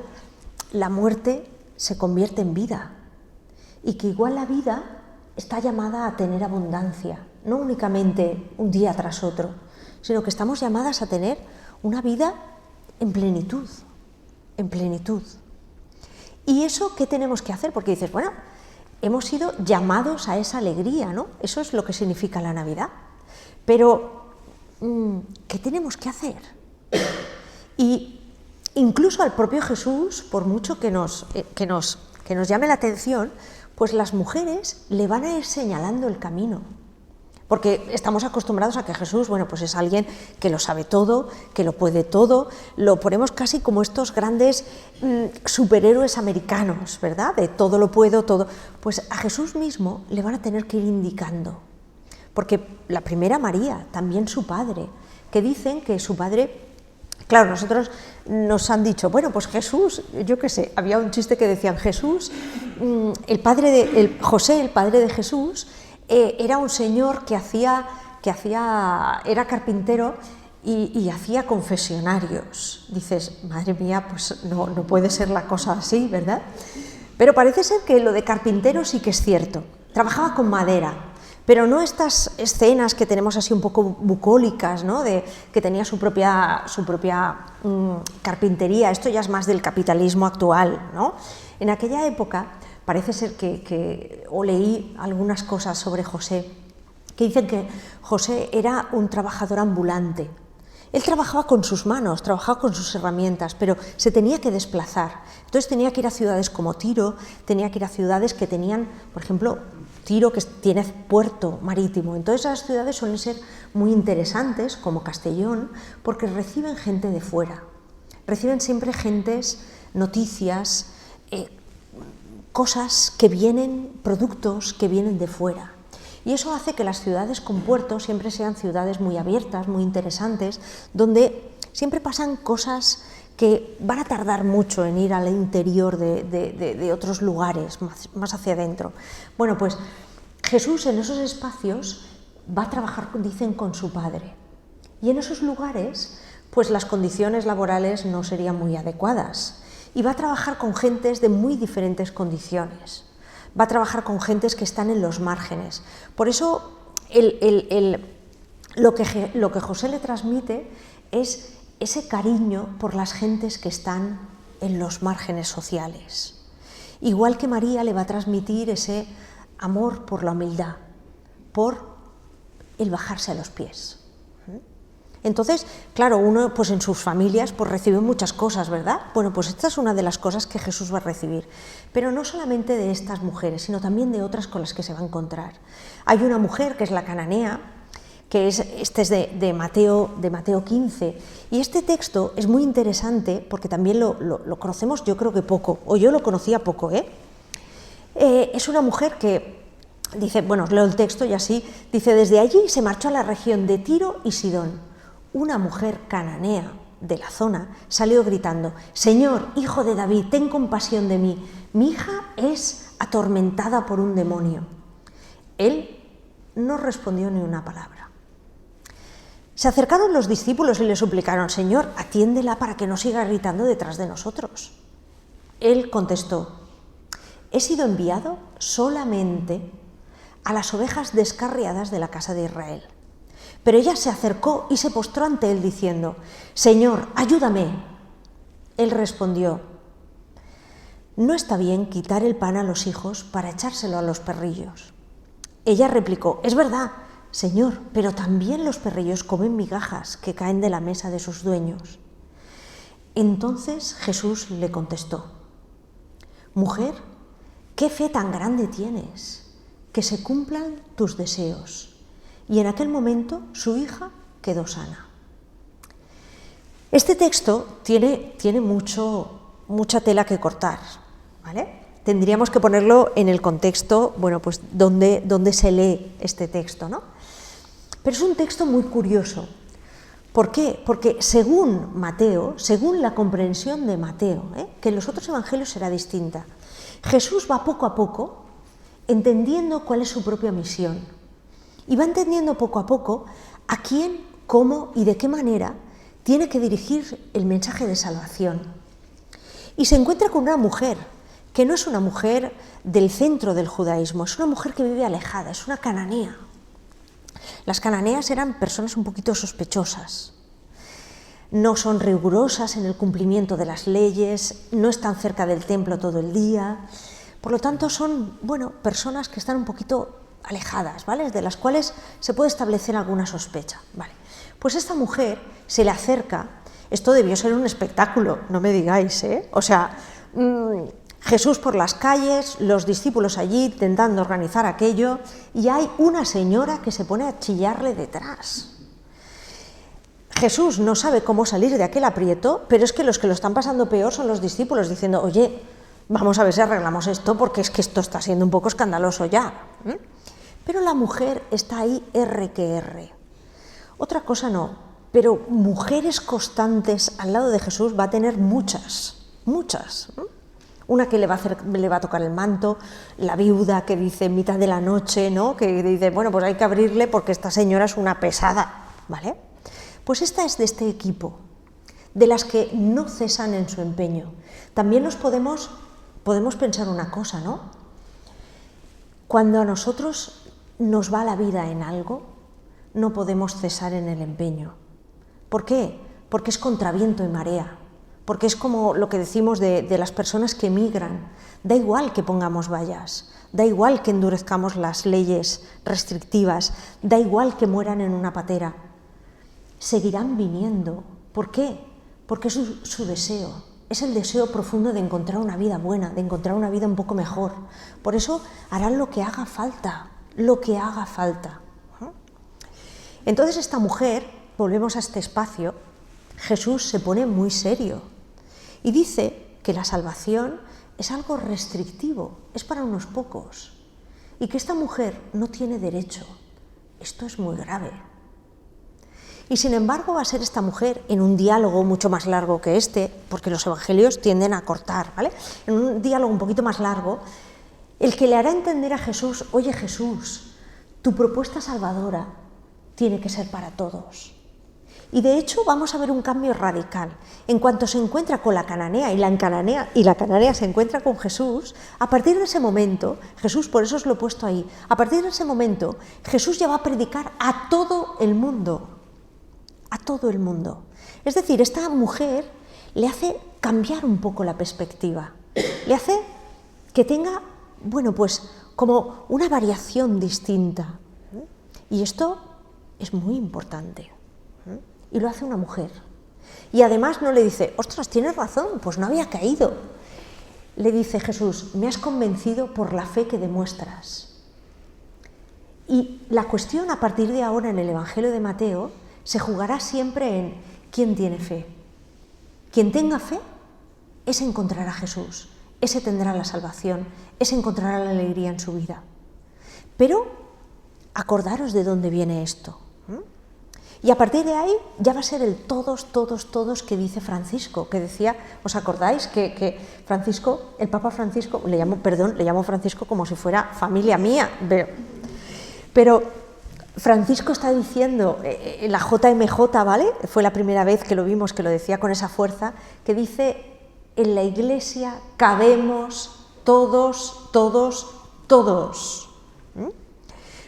la muerte se convierte en vida y que igual la vida está llamada a tener abundancia, no únicamente un día tras otro, sino que estamos llamadas a tener una vida en plenitud, en plenitud. ¿Y eso qué tenemos que hacer? Porque dices, bueno, hemos sido llamados a esa alegría, ¿no? Eso es lo que significa la Navidad. Pero, ¿qué tenemos que hacer? Y incluso al propio Jesús, por mucho que nos llame la atención, pues las mujeres le van a ir señalando el camino. Porque estamos acostumbrados a que Jesús, bueno, pues es alguien que lo sabe todo, que lo puede todo, lo ponemos casi como estos grandes superhéroes americanos, ¿verdad? De todo lo puedo, todo. Pues a Jesús mismo le van a tener que ir indicando. Porque la primera María, también su padre, que dicen que su padre... Claro, nosotros nos han dicho, bueno, pues Jesús, yo qué sé, había un chiste que decían, Jesús, José, el padre de Jesús, era un señor que era carpintero y hacía confesionarios. Dices, madre mía, pues no puede ser la cosa así, ¿verdad? Pero parece ser que lo de carpintero sí que es cierto. Trabajaba con madera, pero no estas escenas que tenemos así un poco bucólicas, ¿no? De que tenía su propia carpintería. Esto ya es más del capitalismo actual, ¿no? En aquella época parece ser o leí algunas cosas sobre José, que dicen que José era un trabajador ambulante. Él trabajaba con sus manos, trabajaba con sus herramientas, pero se tenía que desplazar. Entonces tenía que ir a ciudades como Tiro, tenía que ir a ciudades que tenían, por ejemplo, Tiro, que tiene puerto marítimo. Entonces esas ciudades suelen ser muy interesantes, como Castellón, porque reciben gente de fuera. Reciben siempre gentes, noticias, cosas que vienen, productos que vienen de fuera. Y eso hace que las ciudades con puerto siempre sean ciudades muy abiertas, muy interesantes, donde siempre pasan cosas que van a tardar mucho en ir al interior de otros lugares, más hacia adentro. Bueno, pues Jesús en esos espacios va a trabajar, dicen, con su Padre. Y en esos lugares, pues las condiciones laborales no serían muy adecuadas. Y va a trabajar con gentes de muy diferentes condiciones. Va a trabajar con gentes que están en los márgenes. Por eso lo que José le transmite es ese cariño por las gentes que están en los márgenes sociales. Igual que María le va a transmitir ese amor por la humildad, por el bajarse a los pies. Entonces, claro, uno pues en sus familias pues recibe muchas cosas, ¿verdad? Bueno, pues esta es una de las cosas que Jesús va a recibir. Pero no solamente de estas mujeres, sino también de otras con las que se va a encontrar. Hay una mujer que es la cananea, que es de Mateo 15, y este texto es muy interesante porque también lo conocemos yo creo que poco, o yo lo conocía poco, Es una mujer que, dice, bueno, os leo el texto y así, dice, desde allí se marchó a la región de Tiro y Sidón. Una mujer cananea de la zona salió gritando, Señor, hijo de David, ten compasión de mí, mi hija es atormentada por un demonio. Él no respondió ni una palabra. Se acercaron los discípulos y le suplicaron, Señor, atiéndela para que no siga gritando detrás de nosotros. Él contestó, he sido enviado solamente a las ovejas descarriadas de la casa de Israel. Pero ella se acercó y se postró ante él diciendo, Señor, ayúdame. Él respondió, no está bien quitar el pan a los hijos para echárselo a los perrillos. Ella replicó, es verdad, Señor, pero también los perrillos comen migajas que caen de la mesa de sus dueños. Entonces Jesús le contestó, mujer, ¿qué fe tan grande tienes? Que se cumplan tus deseos. Y en aquel momento su hija quedó sana. Este texto tiene mucha tela que cortar, ¿vale? Tendríamos que ponerlo en el contexto, bueno, pues donde se lee este texto, ¿no? Pero es un texto muy curioso. ¿Por qué? Porque según Mateo, según la comprensión de Mateo, que en los otros evangelios será distinta, Jesús va poco a poco entendiendo cuál es su propia misión. Y va entendiendo poco a poco a quién, cómo y de qué manera tiene que dirigir el mensaje de salvación. Y se encuentra con una mujer, que no es una mujer del centro del judaísmo, es una mujer que vive alejada, es una cananea. Las cananeas eran personas un poquito sospechosas. No son rigurosas en el cumplimiento de las leyes, no están cerca del templo todo el día. Por lo tanto, son, bueno, personas que están un poquito alejadas, ¿vale? De las cuales se puede establecer alguna sospecha, ¿vale? Pues esta mujer se le acerca, esto debió ser un espectáculo, no me digáis, ¿eh? O sea, Jesús por las calles, los discípulos allí intentando organizar aquello, y hay una señora que se pone a chillarle detrás. Jesús no sabe cómo salir de aquel aprieto, pero es que los que lo están pasando peor son los discípulos, diciendo, oye, vamos a ver si arreglamos esto, porque es que esto está siendo un poco escandaloso ya. Pero la mujer está ahí R que R. Otra cosa no, pero mujeres constantes al lado de Jesús va a tener muchas. Una que le va a tocar el manto, la viuda que dice en mitad de la noche, ¿no? Que dice, bueno, pues hay que abrirle porque esta señora es una pesada, ¿vale? Pues esta es de este equipo, de las que no cesan en su empeño. También nos podemos pensar una cosa, ¿no? Cuando a nosotros nos va la vida en algo, no podemos cesar en el empeño. ¿Por qué? Porque es contra viento y marea, porque es como lo que decimos de las personas que emigran. Da igual que pongamos vallas, da igual que endurezcamos las leyes restrictivas, da igual que mueran en una patera. Seguirán viniendo. ¿Por qué? Porque es su deseo. Es el deseo profundo de encontrar una vida buena, de encontrar una vida un poco mejor. Por eso harán lo que haga falta, lo que haga falta. Entonces esta mujer, volvemos a este espacio, Jesús se pone muy serio y dice que la salvación es algo restrictivo, es para unos pocos, y que esta mujer no tiene derecho. Esto es muy grave. Y sin embargo va a ser esta mujer, en un diálogo mucho más largo que este, porque los evangelios tienden a cortar, ¿vale? En un diálogo un poquito más largo, el que le hará entender a Jesús, oye Jesús, tu propuesta salvadora tiene que ser para todos. Y de hecho vamos a ver un cambio radical. En cuanto se encuentra con la cananea y la cananea se encuentra con Jesús, a partir de ese momento, Jesús, por eso os lo he puesto ahí, a partir de ese momento Jesús ya va a predicar a todo el mundo. A todo el mundo. Es decir, esta mujer le hace cambiar un poco la perspectiva, le hace que tenga, bueno, pues como una variación distinta. Y esto es muy importante. Y lo hace una mujer. Y además no le dice, ostras, tienes razón, pues no había caído. Le dice Jesús, me has convencido por la fe que demuestras. Y la cuestión a partir de ahora en el Evangelio de Mateo se jugará siempre en quién tiene fe. Quien tenga fe, ese encontrará a Jesús. ese tendrá la salvación, ese encontrará la alegría en su vida. Pero acordaros de dónde viene esto. Y a partir de ahí ya va a ser el todos, todos, todos que dice Francisco, que decía, ¿os acordáis que Francisco, el Papa Francisco, le llamo Francisco como si fuera familia mía, pero Francisco está diciendo, la JMJ, ¿vale? Fue la primera vez que lo vimos, que lo decía con esa fuerza, que dice, en la Iglesia cabemos todos, todos, todos.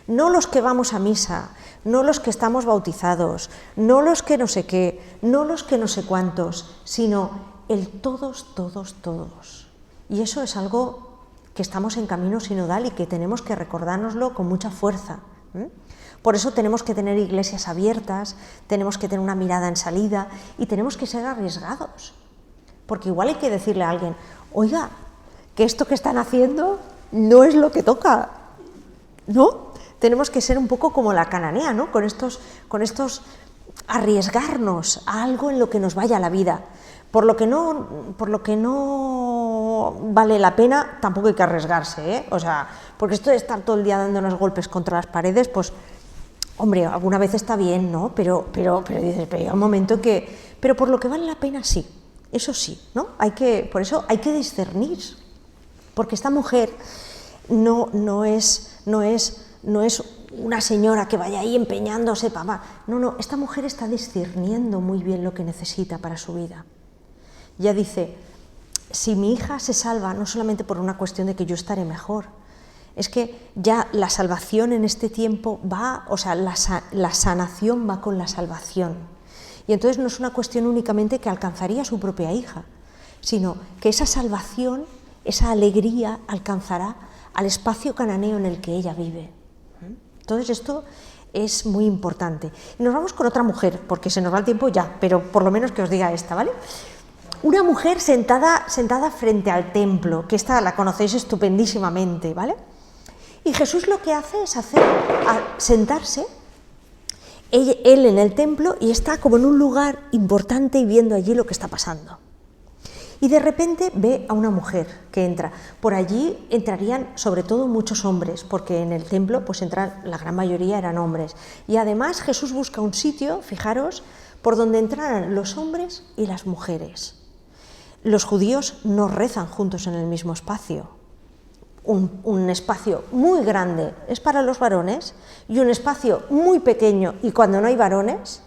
No los que vamos a misa, no los que estamos bautizados, no los que no sé qué, no los que no sé cuántos, sino el todos, todos, todos. Y eso es algo que estamos en camino sinodal y que tenemos que recordárnoslo con mucha fuerza. Por eso tenemos que tener iglesias abiertas, tenemos que tener una mirada en salida y tenemos que ser arriesgados. Porque igual hay que decirle a alguien, oiga, que esto que están haciendo no es lo que toca, ¿no? Tenemos que ser un poco como la cananea, ¿no? Con estos arriesgarnos a algo en lo que nos vaya la vida. Por lo que no vale la pena, tampoco hay que arriesgarse, ¿eh? O sea, porque esto de estar todo el día dándonos golpes contra las paredes, pues, hombre, alguna vez está bien, ¿no? Pero dices, pero llega un momento que... Pero por lo que vale la pena, sí, eso sí, ¿no? Por eso hay que discernir, porque esta mujer no es una señora que vaya ahí empeñándose, papá. No, esta mujer está discerniendo muy bien lo que necesita para su vida. Ya dice, si mi hija se salva, no solamente por una cuestión de que yo estaré mejor, es que ya la salvación en este tiempo va, o sea, la sanación va con la salvación. Y entonces no es una cuestión únicamente que alcanzaría a su propia hija, sino que esa salvación, esa alegría alcanzará al espacio cananeo en el que ella vive. Entonces esto es muy importante. Y nos vamos con otra mujer, porque se nos va el tiempo ya, pero por lo menos que os diga esta, ¿vale? Una mujer sentada frente al templo, que esta la conocéis estupendísimamente, ¿vale? Y Jesús lo que hace es sentarse, él en el templo, y está como en un lugar importante y viendo allí lo que está pasando. Y de repente ve a una mujer que entra. Por allí entrarían sobre todo muchos hombres, porque en el templo pues la gran mayoría eran hombres. Y además Jesús busca un sitio, fijaros, por donde entraran los hombres y las mujeres. Los judíos no rezan juntos en el mismo espacio. Un espacio muy grande es para los varones y un espacio muy pequeño, y cuando no hay varones,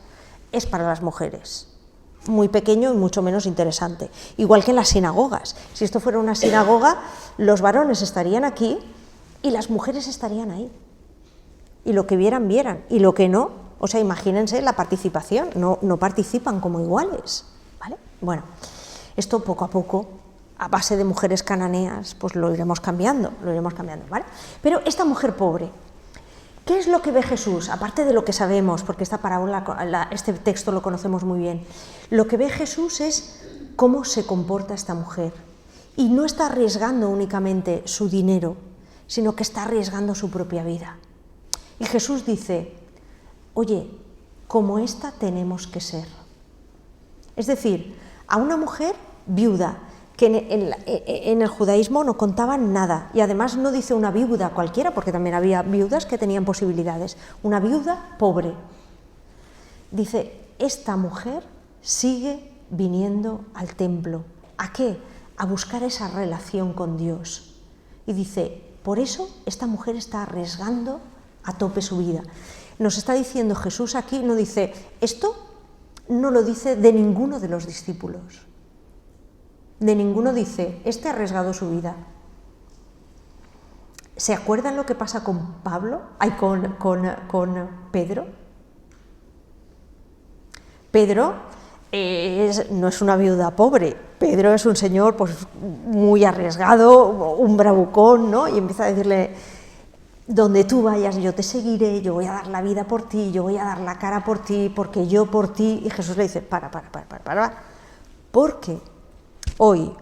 es para las mujeres. Muy pequeño y mucho menos interesante. Igual que en las sinagogas. Si esto fuera una sinagoga, los varones estarían aquí y las mujeres estarían ahí. Y lo que vieran, y lo que no, o sea, imagínense la participación, no participan como iguales, ¿vale? Bueno, esto poco a poco, a base de mujeres cananeas, pues lo iremos cambiando, ¿vale? Pero esta mujer pobre, ¿qué es lo que ve Jesús? Aparte de lo que sabemos, porque esta parábola, este texto lo conocemos muy bien, lo que ve Jesús es cómo se comporta esta mujer. Y no está arriesgando únicamente su dinero, sino que está arriesgando su propia vida. Y Jesús dice, oye, como esta tenemos que ser. Es decir, a una mujer viuda, que en el judaísmo no contaban nada, y además no dice una viuda cualquiera, porque también había viudas que tenían posibilidades, una viuda pobre. Dice, esta mujer sigue viniendo al templo. ¿A qué? A buscar esa relación con Dios. Y dice, por eso esta mujer está arriesgando a tope su vida. Nos está diciendo Jesús aquí, no dice, esto no lo dice de ninguno de los discípulos. De ninguno dice, este ha arriesgado su vida. ¿Se acuerdan lo que pasa con Pedro? Pedro no es una viuda pobre. Pedro es un señor pues, muy arriesgado, un bravucón, ¿no? Y empieza a decirle, donde tú vayas yo te seguiré, yo voy a dar la vida por ti, yo voy a dar la cara por ti, porque yo por ti. Y Jesús le dice, para. Porque hoy,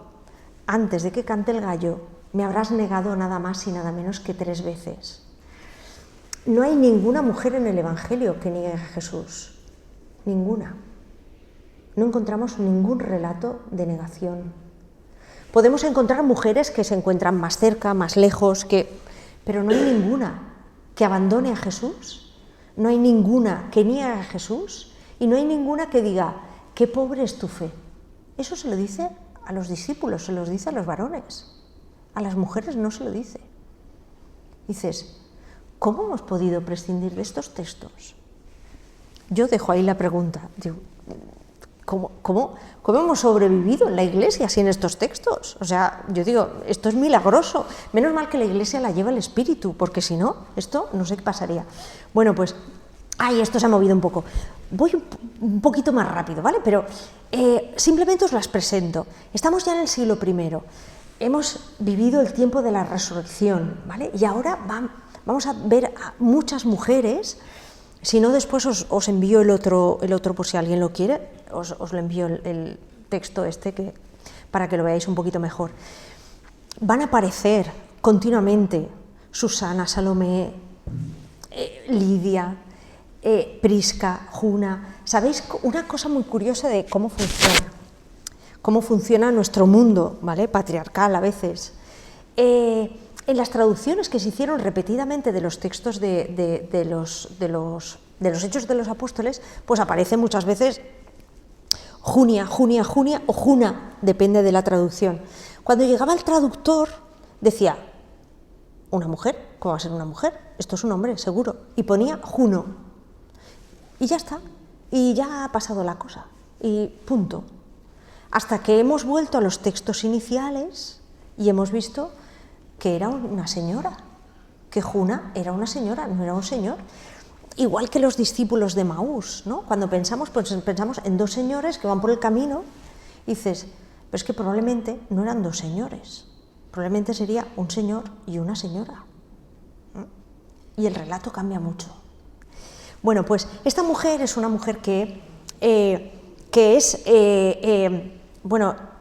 antes de que cante el gallo, me habrás negado nada más y nada menos que 3 veces. No hay ninguna mujer en el Evangelio que niegue a Jesús. Ninguna. No encontramos ningún relato de negación. Podemos encontrar mujeres que se encuentran más cerca, más lejos, pero no hay ninguna que abandone a Jesús, no hay ninguna que niegue a Jesús y no hay ninguna que diga, qué pobre es tu fe. Eso se lo dice a los discípulos, se los dice a los varones, a las mujeres no se lo dice. Dices, ¿cómo hemos podido prescindir de estos textos? Yo dejo ahí la pregunta, digo, ¿cómo hemos sobrevivido en la Iglesia sin estos textos? O sea, yo digo, esto es milagroso. Menos mal que la Iglesia la lleva el Espíritu, porque si no, esto no sé qué pasaría. Bueno, pues, esto se ha movido un poco. Voy un poquito más rápido, ¿vale? Pero simplemente os las presento. Estamos ya en el siglo I. Hemos vivido el tiempo de la resurrección, ¿vale? Y ahora vamos a ver a muchas mujeres. Si no, después os envío el otro por si alguien lo quiere, os lo envío el texto para que lo veáis un poquito mejor. Van a aparecer continuamente Susana, Salomé, Lidia, Prisca, Juna. ¿Sabéis una cosa muy curiosa de cómo funciona nuestro mundo, ¿vale? Patriarcal a veces? En las traducciones que se hicieron repetidamente de los textos de los Hechos de los Apóstoles, pues aparece muchas veces Junia, Junia, Junia o Juna, depende de la traducción. Cuando llegaba el traductor decía, ¿una mujer? ¿Cómo va a ser una mujer? Esto es un hombre, seguro. Y ponía Juno. Y ya está. Y ya ha pasado la cosa. Y punto. Hasta que hemos vuelto a los textos iniciales y hemos visto que era una señora, que Juna era una señora, no era un señor. Igual que los discípulos de Maús, ¿no? Cuando pensamos, pues pensamos en dos señores que van por el camino y dices, pero es que probablemente no eran dos señores, probablemente sería un señor y una señora. Y el relato cambia mucho. Bueno, pues esta mujer es una mujer que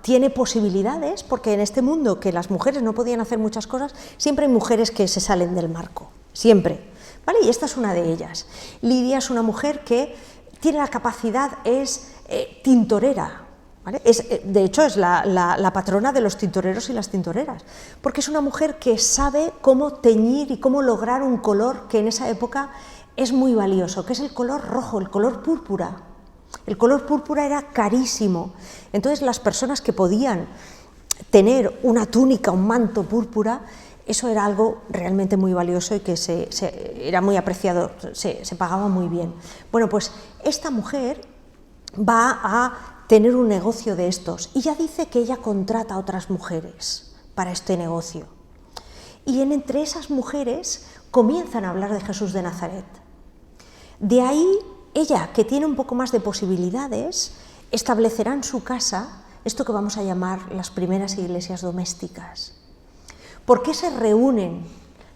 tiene posibilidades, porque en este mundo que las mujeres no podían hacer muchas cosas, siempre hay mujeres que se salen del marco, siempre, ¿vale? Y esta es una de ellas. Lidia es una mujer que tiene la capacidad, es tintorera, ¿vale? De hecho es la patrona de los tintoreros y las tintoreras, porque es una mujer que sabe cómo teñir y cómo lograr un color que en esa época es muy valioso, que es el color rojo, el color púrpura. El color púrpura era carísimo, entonces las personas que podían tener una túnica, un manto púrpura, eso era algo realmente muy valioso y que era muy apreciado, se pagaba muy bien. Bueno, pues esta mujer va a tener un negocio de estos y ya dice que ella contrata a otras mujeres para este negocio. Y entre esas mujeres comienzan a hablar de Jesús de Nazaret. De ahí ella, que tiene un poco más de posibilidades, establecerá en su casa esto que vamos a llamar las primeras iglesias domésticas. ¿Por qué se reúnen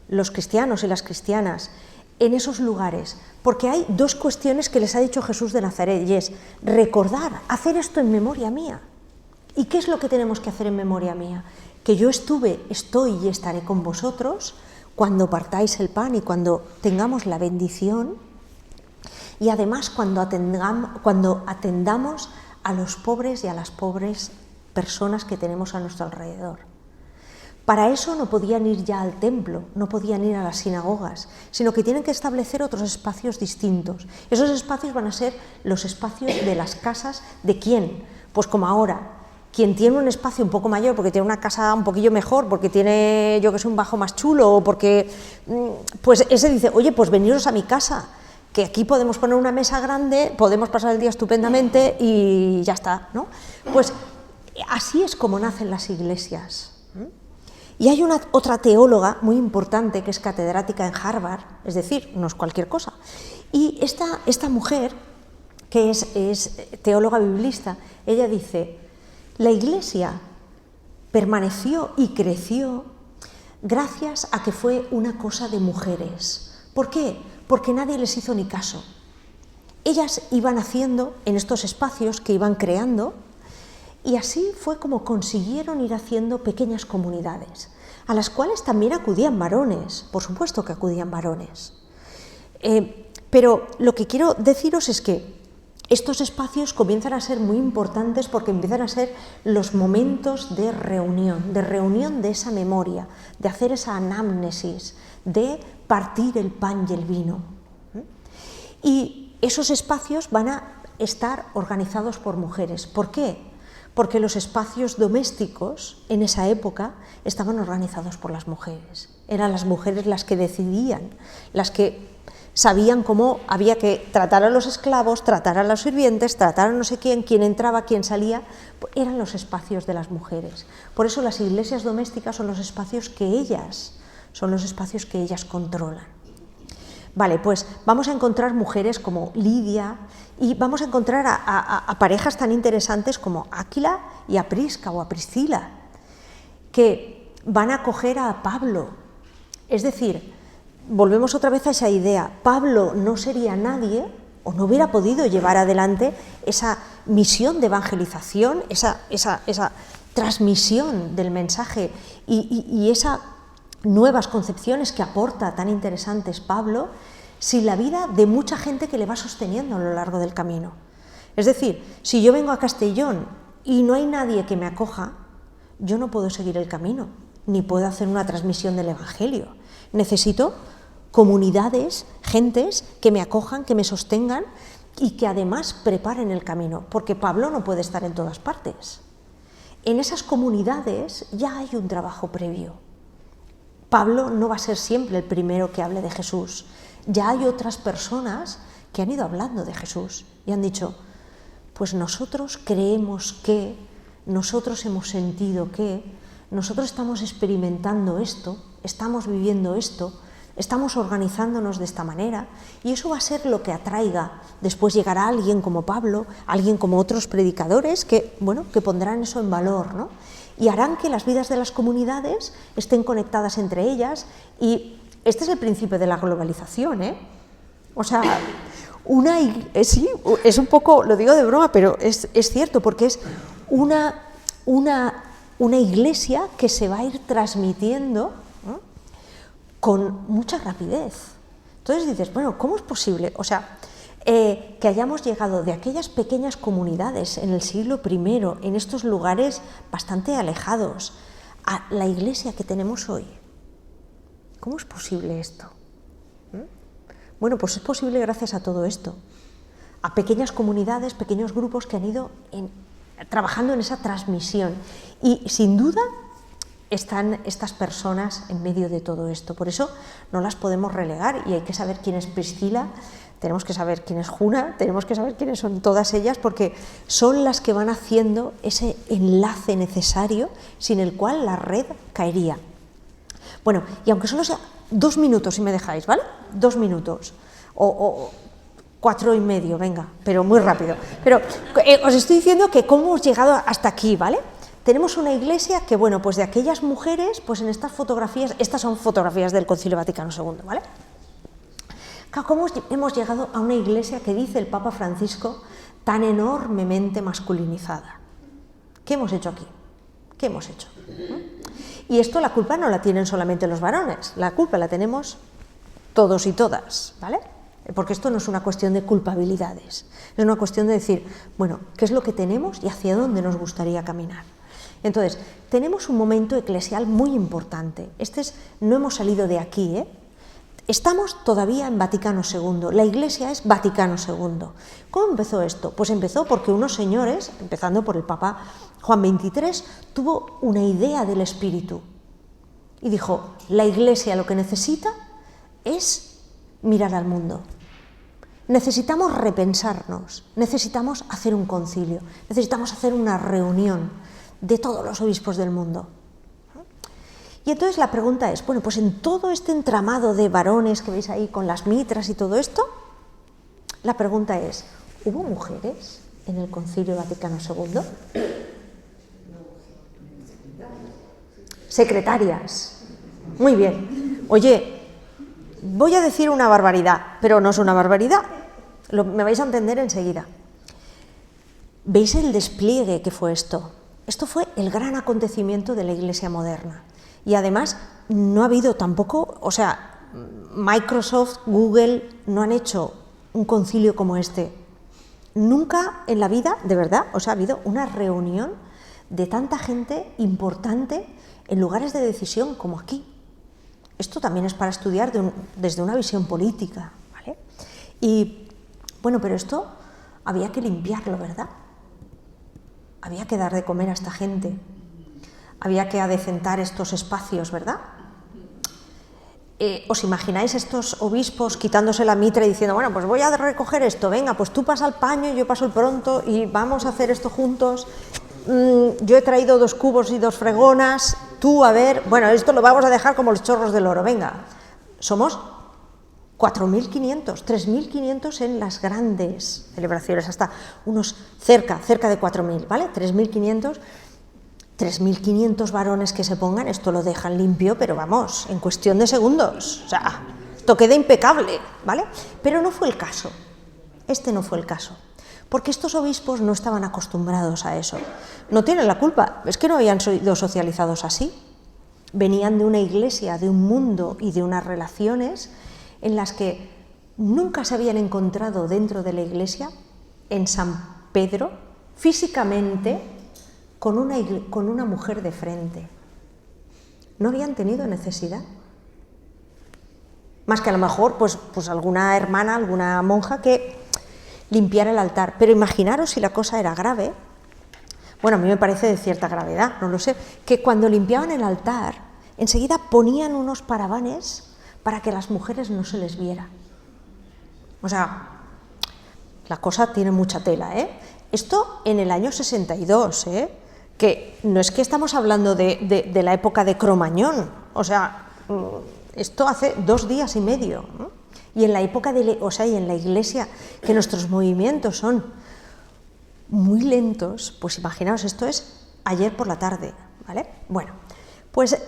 los cristianos y las cristianas en esos lugares? Porque hay dos cuestiones que les ha dicho Jesús de Nazaret, y es recordar, hacer esto en memoria mía. ¿Y qué es lo que tenemos que hacer en memoria mía? Que yo estoy y estaré con vosotros cuando partáis el pan y cuando tengamos la bendición, y además cuando atendamos a los pobres y a las pobres personas que tenemos a nuestro alrededor. Para eso no podían ir ya al templo, no podían ir a las sinagogas, sino que tienen que establecer otros espacios distintos. Esos espacios van a ser los espacios de las casas de ¿quién? Pues como ahora, quien tiene un espacio un poco mayor, porque tiene una casa un poquillo mejor, porque tiene, yo que sé, un bajo más chulo, o porque, pues ese dice, oye, pues veniros a mi casa, que aquí podemos poner una mesa grande, podemos pasar el día estupendamente y ya está, ¿no? Pues así es como nacen las iglesias. Y hay otra teóloga muy importante que es catedrática en Harvard, es decir, no es cualquier cosa. Y esta mujer, que es teóloga biblista, ella dice, la iglesia permaneció y creció gracias a que fue una cosa de mujeres. ¿Por qué? Porque nadie les hizo ni caso. Ellas iban haciendo en estos espacios que iban creando, y así fue como consiguieron ir haciendo pequeñas comunidades, a las cuales también acudían varones, por supuesto que acudían varones. Pero lo que quiero deciros es que estos espacios comienzan a ser muy importantes porque empiezan a ser los momentos de reunión de esa memoria, de hacer esa anamnesis, de partir el pan y el vino. Y esos espacios van a estar organizados por mujeres. ¿Por qué? Porque los espacios domésticos en esa época estaban organizados por las mujeres. Eran las mujeres las que decidían, las que sabían cómo había que tratar a los esclavos, tratar a los sirvientes, tratar a no sé quién entraba, quién salía. Eran los espacios de las mujeres. Por eso las iglesias domésticas son los espacios que ellas controlan. Vale, pues vamos a encontrar mujeres como Lidia y vamos a encontrar a parejas tan interesantes como Áquila y a Prisca o a Priscila, que van a acoger a Pablo. Es decir, volvemos otra vez a esa idea, Pablo no sería nadie o no hubiera podido llevar adelante esa misión de evangelización, esa transmisión del mensaje y esas nuevas concepciones que aporta tan interesantes Pablo, sin la vida de mucha gente que le va sosteniendo a lo largo del camino. Es decir, si yo vengo a Castellón y no hay nadie que me acoja, yo no puedo seguir el camino, ni puedo hacer una transmisión del Evangelio. Necesito comunidades, gentes que me acojan, que me sostengan y que además preparen el camino, porque Pablo no puede estar en todas partes. En esas comunidades ya hay un trabajo previo. Pablo no va a ser siempre el primero que hable de Jesús. Ya hay otras personas que han ido hablando de Jesús y han dicho, pues nosotros creemos que, nosotros hemos sentido que, nosotros estamos experimentando esto, estamos viviendo esto, estamos organizándonos de esta manera, y eso va a ser lo que atraiga. Después llegará alguien como Pablo, alguien como otros predicadores que, bueno, que pondrán eso en valor, ¿no? Y harán que las vidas de las comunidades estén conectadas entre ellas, y este es el principio de la globalización, ¿eh? O sea, sí, es un poco, lo digo de broma, pero es cierto, porque es una iglesia que se va a ir transmitiendo, ¿no?, con mucha rapidez. Entonces dices, bueno, ¿cómo es posible? O sea, que hayamos llegado de aquellas pequeñas comunidades en el siglo I, en estos lugares bastante alejados, a la iglesia que tenemos hoy. ¿Cómo es posible esto? Bueno, pues es posible gracias a todo esto, a pequeñas comunidades, pequeños grupos que han ido trabajando en esa transmisión, y sin duda están estas personas en medio de todo esto. Por eso no las podemos relegar, y hay que saber quién es Priscila, tenemos que saber quién es Juna, tenemos que saber quiénes son todas ellas, porque son las que van haciendo ese enlace necesario sin el cual la red caería. Bueno, y aunque solo sea 2 minutos, si me dejáis, ¿vale? 2 minutos, o 4 y medio, venga, pero muy rápido. Pero os estoy diciendo que cómo hemos llegado hasta aquí, ¿vale? Tenemos una iglesia que, bueno, pues de aquellas mujeres, pues en estas fotografías, estas son fotografías del Concilio Vaticano II, ¿vale? ¿Cómo hemos llegado a una iglesia que, dice el Papa Francisco, tan enormemente masculinizada? ¿Qué hemos hecho aquí? ¿Qué hemos hecho? Y esto, la culpa no la tienen solamente los varones, la culpa la tenemos todos y todas, ¿vale? Porque esto no es una cuestión de culpabilidades, es una cuestión de decir, bueno, ¿qué es lo que tenemos y hacia dónde nos gustaría caminar? Entonces, tenemos un momento eclesial muy importante. No hemos salido de aquí, ¿eh? Estamos todavía en Vaticano II, la Iglesia es Vaticano II. ¿Cómo empezó esto? Pues empezó porque unos señores, empezando por el Papa Juan XXIII, tuvo una idea del Espíritu y dijo, la Iglesia lo que necesita es mirar al mundo. Necesitamos repensarnos, necesitamos hacer un concilio, necesitamos hacer una reunión de todos los obispos del mundo. Y entonces la pregunta es, bueno, pues en todo este entramado de varones que veis ahí con las mitras y todo esto, la pregunta es, ¿hubo mujeres en el Concilio Vaticano II? Secretarias. Muy bien. Oye, voy a decir una barbaridad, pero no es una barbaridad. Me vais a entender enseguida. ¿Veis el despliegue que fue esto? Esto fue el gran acontecimiento de la Iglesia moderna. Y además no ha habido tampoco, o sea, Microsoft, Google no han hecho un concilio como este. nunca en la vida, de verdad, ha habido una reunión de tanta gente importante en lugares de decisión como aquí. Esto también es para estudiar desde una visión política, ¿vale? Y bueno, pero esto había que limpiarlo, ¿verdad? Había que dar de comer a esta gente, había que adecentar estos espacios, ¿verdad? ¿Os imagináis estos obispos quitándose la mitra y diciendo, bueno, pues voy a recoger esto, venga, pues tú pasa el paño, yo paso el pronto y vamos a hacer esto juntos, yo he traído 2 cubos y 2 fregonas, tú a ver, bueno, esto lo vamos a dejar como los chorros del oro, venga, somos 4.500, 3.500 en las grandes celebraciones, hasta unos cerca de 4.000, ¿vale? 3.500 varones que se pongan, esto lo dejan limpio, pero vamos, en cuestión de segundos, o sea, esto queda impecable, ¿vale? Pero no fue el caso, este no fue el caso, porque estos obispos no estaban acostumbrados a eso, no tienen la culpa, es que no habían sido socializados así, venían de una iglesia, de un mundo y de unas relaciones en las que nunca se habían encontrado dentro de la iglesia, en San Pedro, físicamente, con una mujer de frente. No habían tenido necesidad. Más que a lo mejor pues alguna hermana, alguna monja que limpiara el altar. Pero imaginaros si la cosa era grave, bueno, a mí me parece de cierta gravedad, no lo sé, que cuando limpiaban el altar, enseguida ponían unos parabanes para que a las mujeres no se les viera. O sea, la cosa tiene mucha tela, ¿eh? Esto en el año 62, ¿eh? Que no es que estamos hablando de la época de Cromañón, o sea, esto hace 2 días y medio, ¿no? Y en la época y en la iglesia, que nuestros movimientos son muy lentos, pues imaginaos, esto es ayer por la tarde, ¿vale? Bueno, pues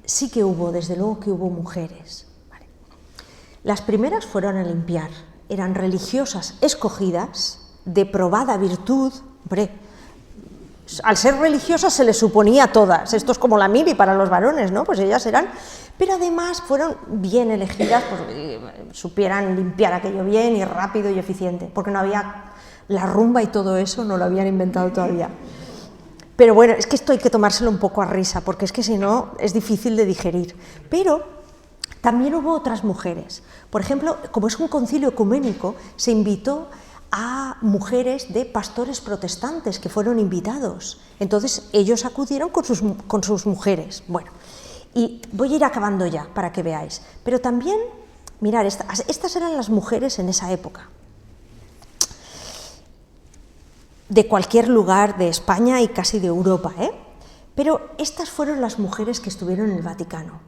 sí que hubo, desde luego que hubo mujeres, ¿vale? Las primeras fueron a limpiar, eran religiosas escogidas, de probada virtud, hombre, al ser religiosas se les suponía a todas, esto es como la mili para los varones, ¿no? Pues ellas eran, pero además fueron bien elegidas, pues supieran limpiar aquello bien y rápido y eficiente, porque no había la rumba y todo eso, no lo habían inventado todavía. Pero bueno, es que esto hay que tomárselo un poco a risa, porque es que si no es difícil de digerir. Pero también hubo otras mujeres. Por ejemplo, como es un concilio ecuménico, se invitó a mujeres de pastores protestantes que fueron invitados. Entonces ellos acudieron con sus mujeres. Bueno, y voy a ir acabando ya para que veáis. Pero también, mirad, estas eran las mujeres en esa época. De cualquier lugar de España y casi de Europa, ¿eh? Pero estas fueron las mujeres que estuvieron en el Vaticano.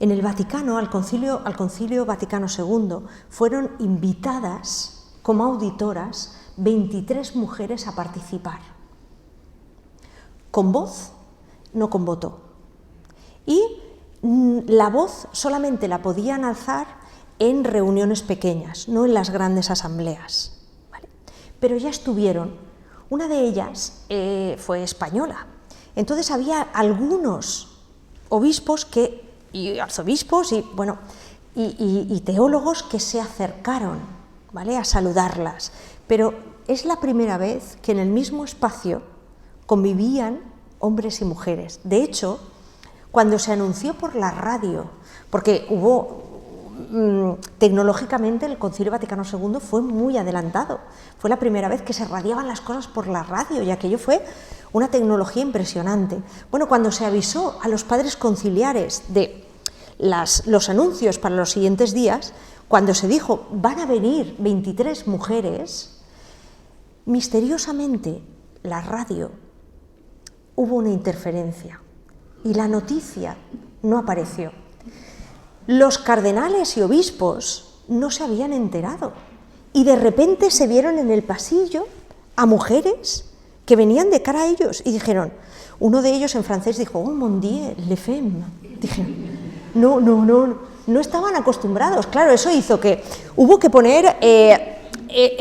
En el Vaticano, al Concilio Vaticano II, fueron invitadas como auditoras 23 mujeres a participar. Con voz, no con voto. Y la voz solamente la podían alzar en reuniones pequeñas, no en las grandes asambleas, ¿vale? Pero ya estuvieron. Una de ellas fue española. Entonces había algunos obispos y arzobispos y teólogos que se acercaron, ¿vale?, a saludarlas. Pero es la primera vez que en el mismo espacio convivían hombres y mujeres. De hecho, cuando se anunció por la radio, porque tecnológicamente el Concilio Vaticano II fue muy adelantado, fue la primera vez que se radiaban las cosas por la radio y aquello fue una tecnología impresionante. Bueno, cuando se avisó a los padres conciliares de los anuncios para los siguientes días, cuando se dijo van a venir 23 mujeres, misteriosamente la radio hubo una interferencia y la noticia no apareció. Los cardenales y obispos no se habían enterado y de repente se vieron en el pasillo a mujeres que venían de cara a ellos y dijeron, uno de ellos en francés dijo, oh mon Dieu, les femmes. Dijeron, no estaban acostumbrados. Claro, eso hizo que hubo que poner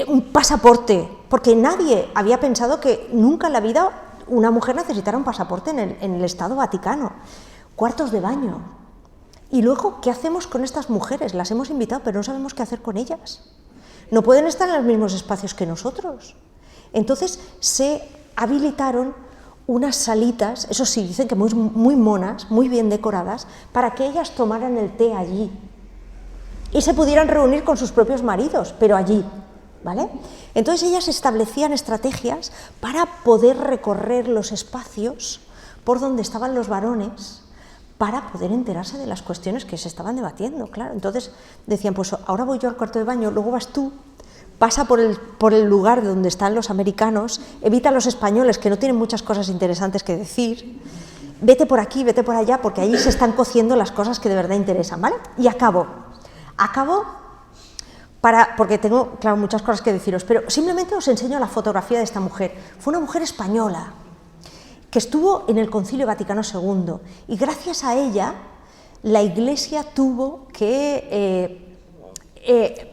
un pasaporte, porque nadie había pensado que nunca en la vida una mujer necesitara un pasaporte en el Estado Vaticano. Cuartos de baño. Y luego, ¿qué hacemos con estas mujeres? Las hemos invitado, pero no sabemos qué hacer con ellas. no pueden estar en los mismos espacios que nosotros. Entonces se habilitaron unas salitas, eso sí, dicen que muy monas, muy bien decoradas, para que ellas tomaran el té allí y se pudieran reunir con sus propios maridos, pero allí, ¿vale? Entonces ellas establecían estrategias para poder recorrer los espacios por donde estaban los varones, para poder enterarse de las cuestiones que se estaban debatiendo, claro. Entonces decían, pues ahora voy yo al cuarto de baño, luego vas tú, pasa por el lugar donde están los americanos, evita a los españoles, que no tienen muchas cosas interesantes que decir, vete por aquí, vete por allá, porque allí se están cociendo las cosas que de verdad interesan, ¿vale? Y acabo, porque tengo, claro, muchas cosas que deciros, pero simplemente os enseño la fotografía de esta mujer. Fue una mujer española, que estuvo en el Concilio Vaticano II, y gracias a ella la Iglesia tuvo que,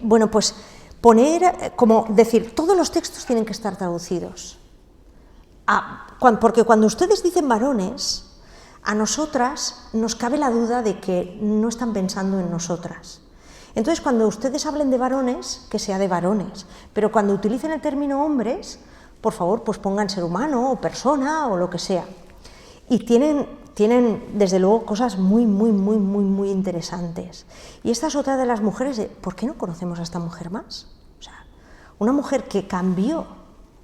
bueno, pues poner, como decir, todos los textos tienen que estar traducidos. Porque cuando ustedes dicen varones, a nosotras nos cabe la duda de que no están pensando en nosotras. Entonces, cuando ustedes hablen de varones, que sea de varones, pero cuando utilicen el término hombres, por favor, pues pongan ser humano o persona o lo que sea. Y tienen desde luego cosas muy interesantes. Y esta es otra de las mujeres de, ¿por qué no conocemos a esta mujer más? O sea, una mujer que cambió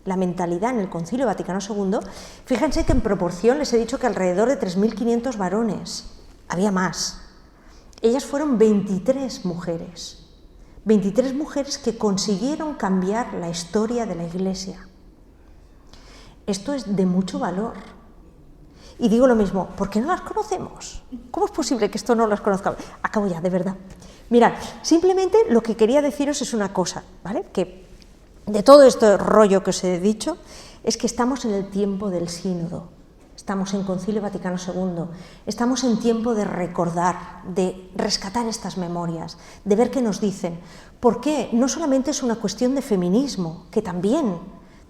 la mentalidad en el Concilio Vaticano II. Fíjense que en proporción les he dicho que alrededor de 3.500 varones, había más. Ellas fueron 23 mujeres que consiguieron cambiar la historia de la Iglesia. Esto es de mucho valor. Y digo lo mismo, ¿por qué no las conocemos? ¿Cómo es posible que esto no las conozcamos? Acabo ya, de verdad. Mirad, simplemente lo que quería deciros es una cosa, ¿vale? Que de todo este rollo que os he dicho, es que estamos en el tiempo del sínodo, estamos en Concilio Vaticano II, estamos en tiempo de recordar, de rescatar estas memorias, de ver qué nos dicen. ¿Por qué? No solamente es una cuestión de feminismo, que también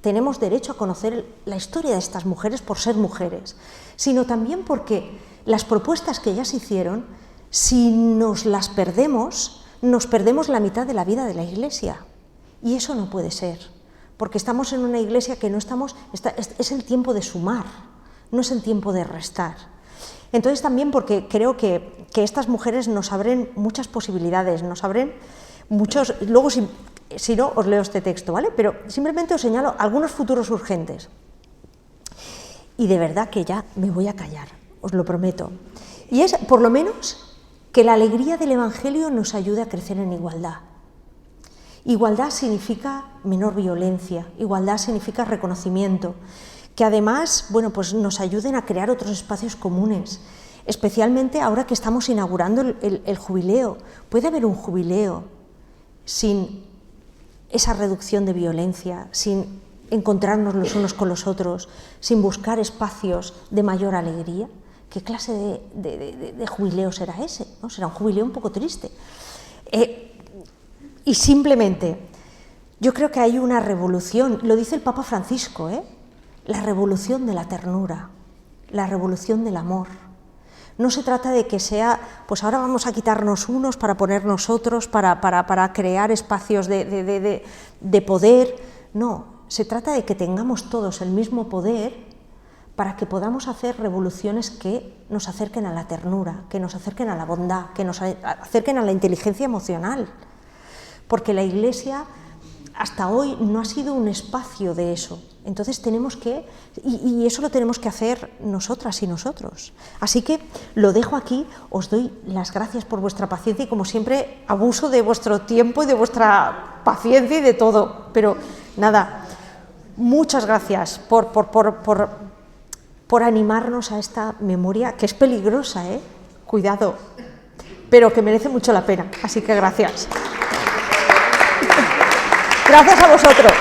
tenemos derecho a conocer la historia de estas mujeres por ser mujeres, sino también porque las propuestas que ellas hicieron, si nos las perdemos, nos perdemos la mitad de la vida de la Iglesia. Y eso no puede ser, porque estamos en una Iglesia que no estamos, es el tiempo de sumar, no es el tiempo de restar. Entonces también porque creo que estas mujeres nos abren muchas posibilidades, nos abren muchos, luego si no os leo este texto, ¿vale? Pero simplemente os señalo algunos futuros urgentes. Y de verdad que ya me voy a callar, os lo prometo. Y es, por lo menos, que la alegría del Evangelio nos ayude a crecer en igualdad. Igualdad significa menor violencia, igualdad significa reconocimiento, que además, bueno, pues nos ayuden a crear otros espacios comunes, especialmente ahora que estamos inaugurando el jubileo. Puede haber un jubileo sin esa reducción de violencia, sin encontrarnos los unos con los otros, sin buscar espacios de mayor alegría. ¿Qué clase de jubileo será ese? ¿No? Será un jubileo un poco triste. Y simplemente, yo creo que hay una revolución, lo dice el Papa Francisco, la revolución de la ternura, la revolución del amor. No se trata de que sea, pues ahora vamos a quitarnos unos para ponernos otros, para crear espacios de poder. No, se trata de que tengamos todos el mismo poder para que podamos hacer revoluciones que nos acerquen a la ternura, que nos acerquen a la bondad, que nos acerquen a la inteligencia emocional. Porque la Iglesia hasta hoy no ha sido un espacio de eso. Entonces tenemos que, y eso lo tenemos que hacer nosotras y nosotros. Así que lo dejo aquí, os doy las gracias por vuestra paciencia y como siempre abuso de vuestro tiempo y de vuestra paciencia y de todo. Pero nada, muchas gracias por animarnos a esta memoria, que es peligrosa, cuidado, pero que merece mucho la pena. Así que gracias. Gracias a vosotros.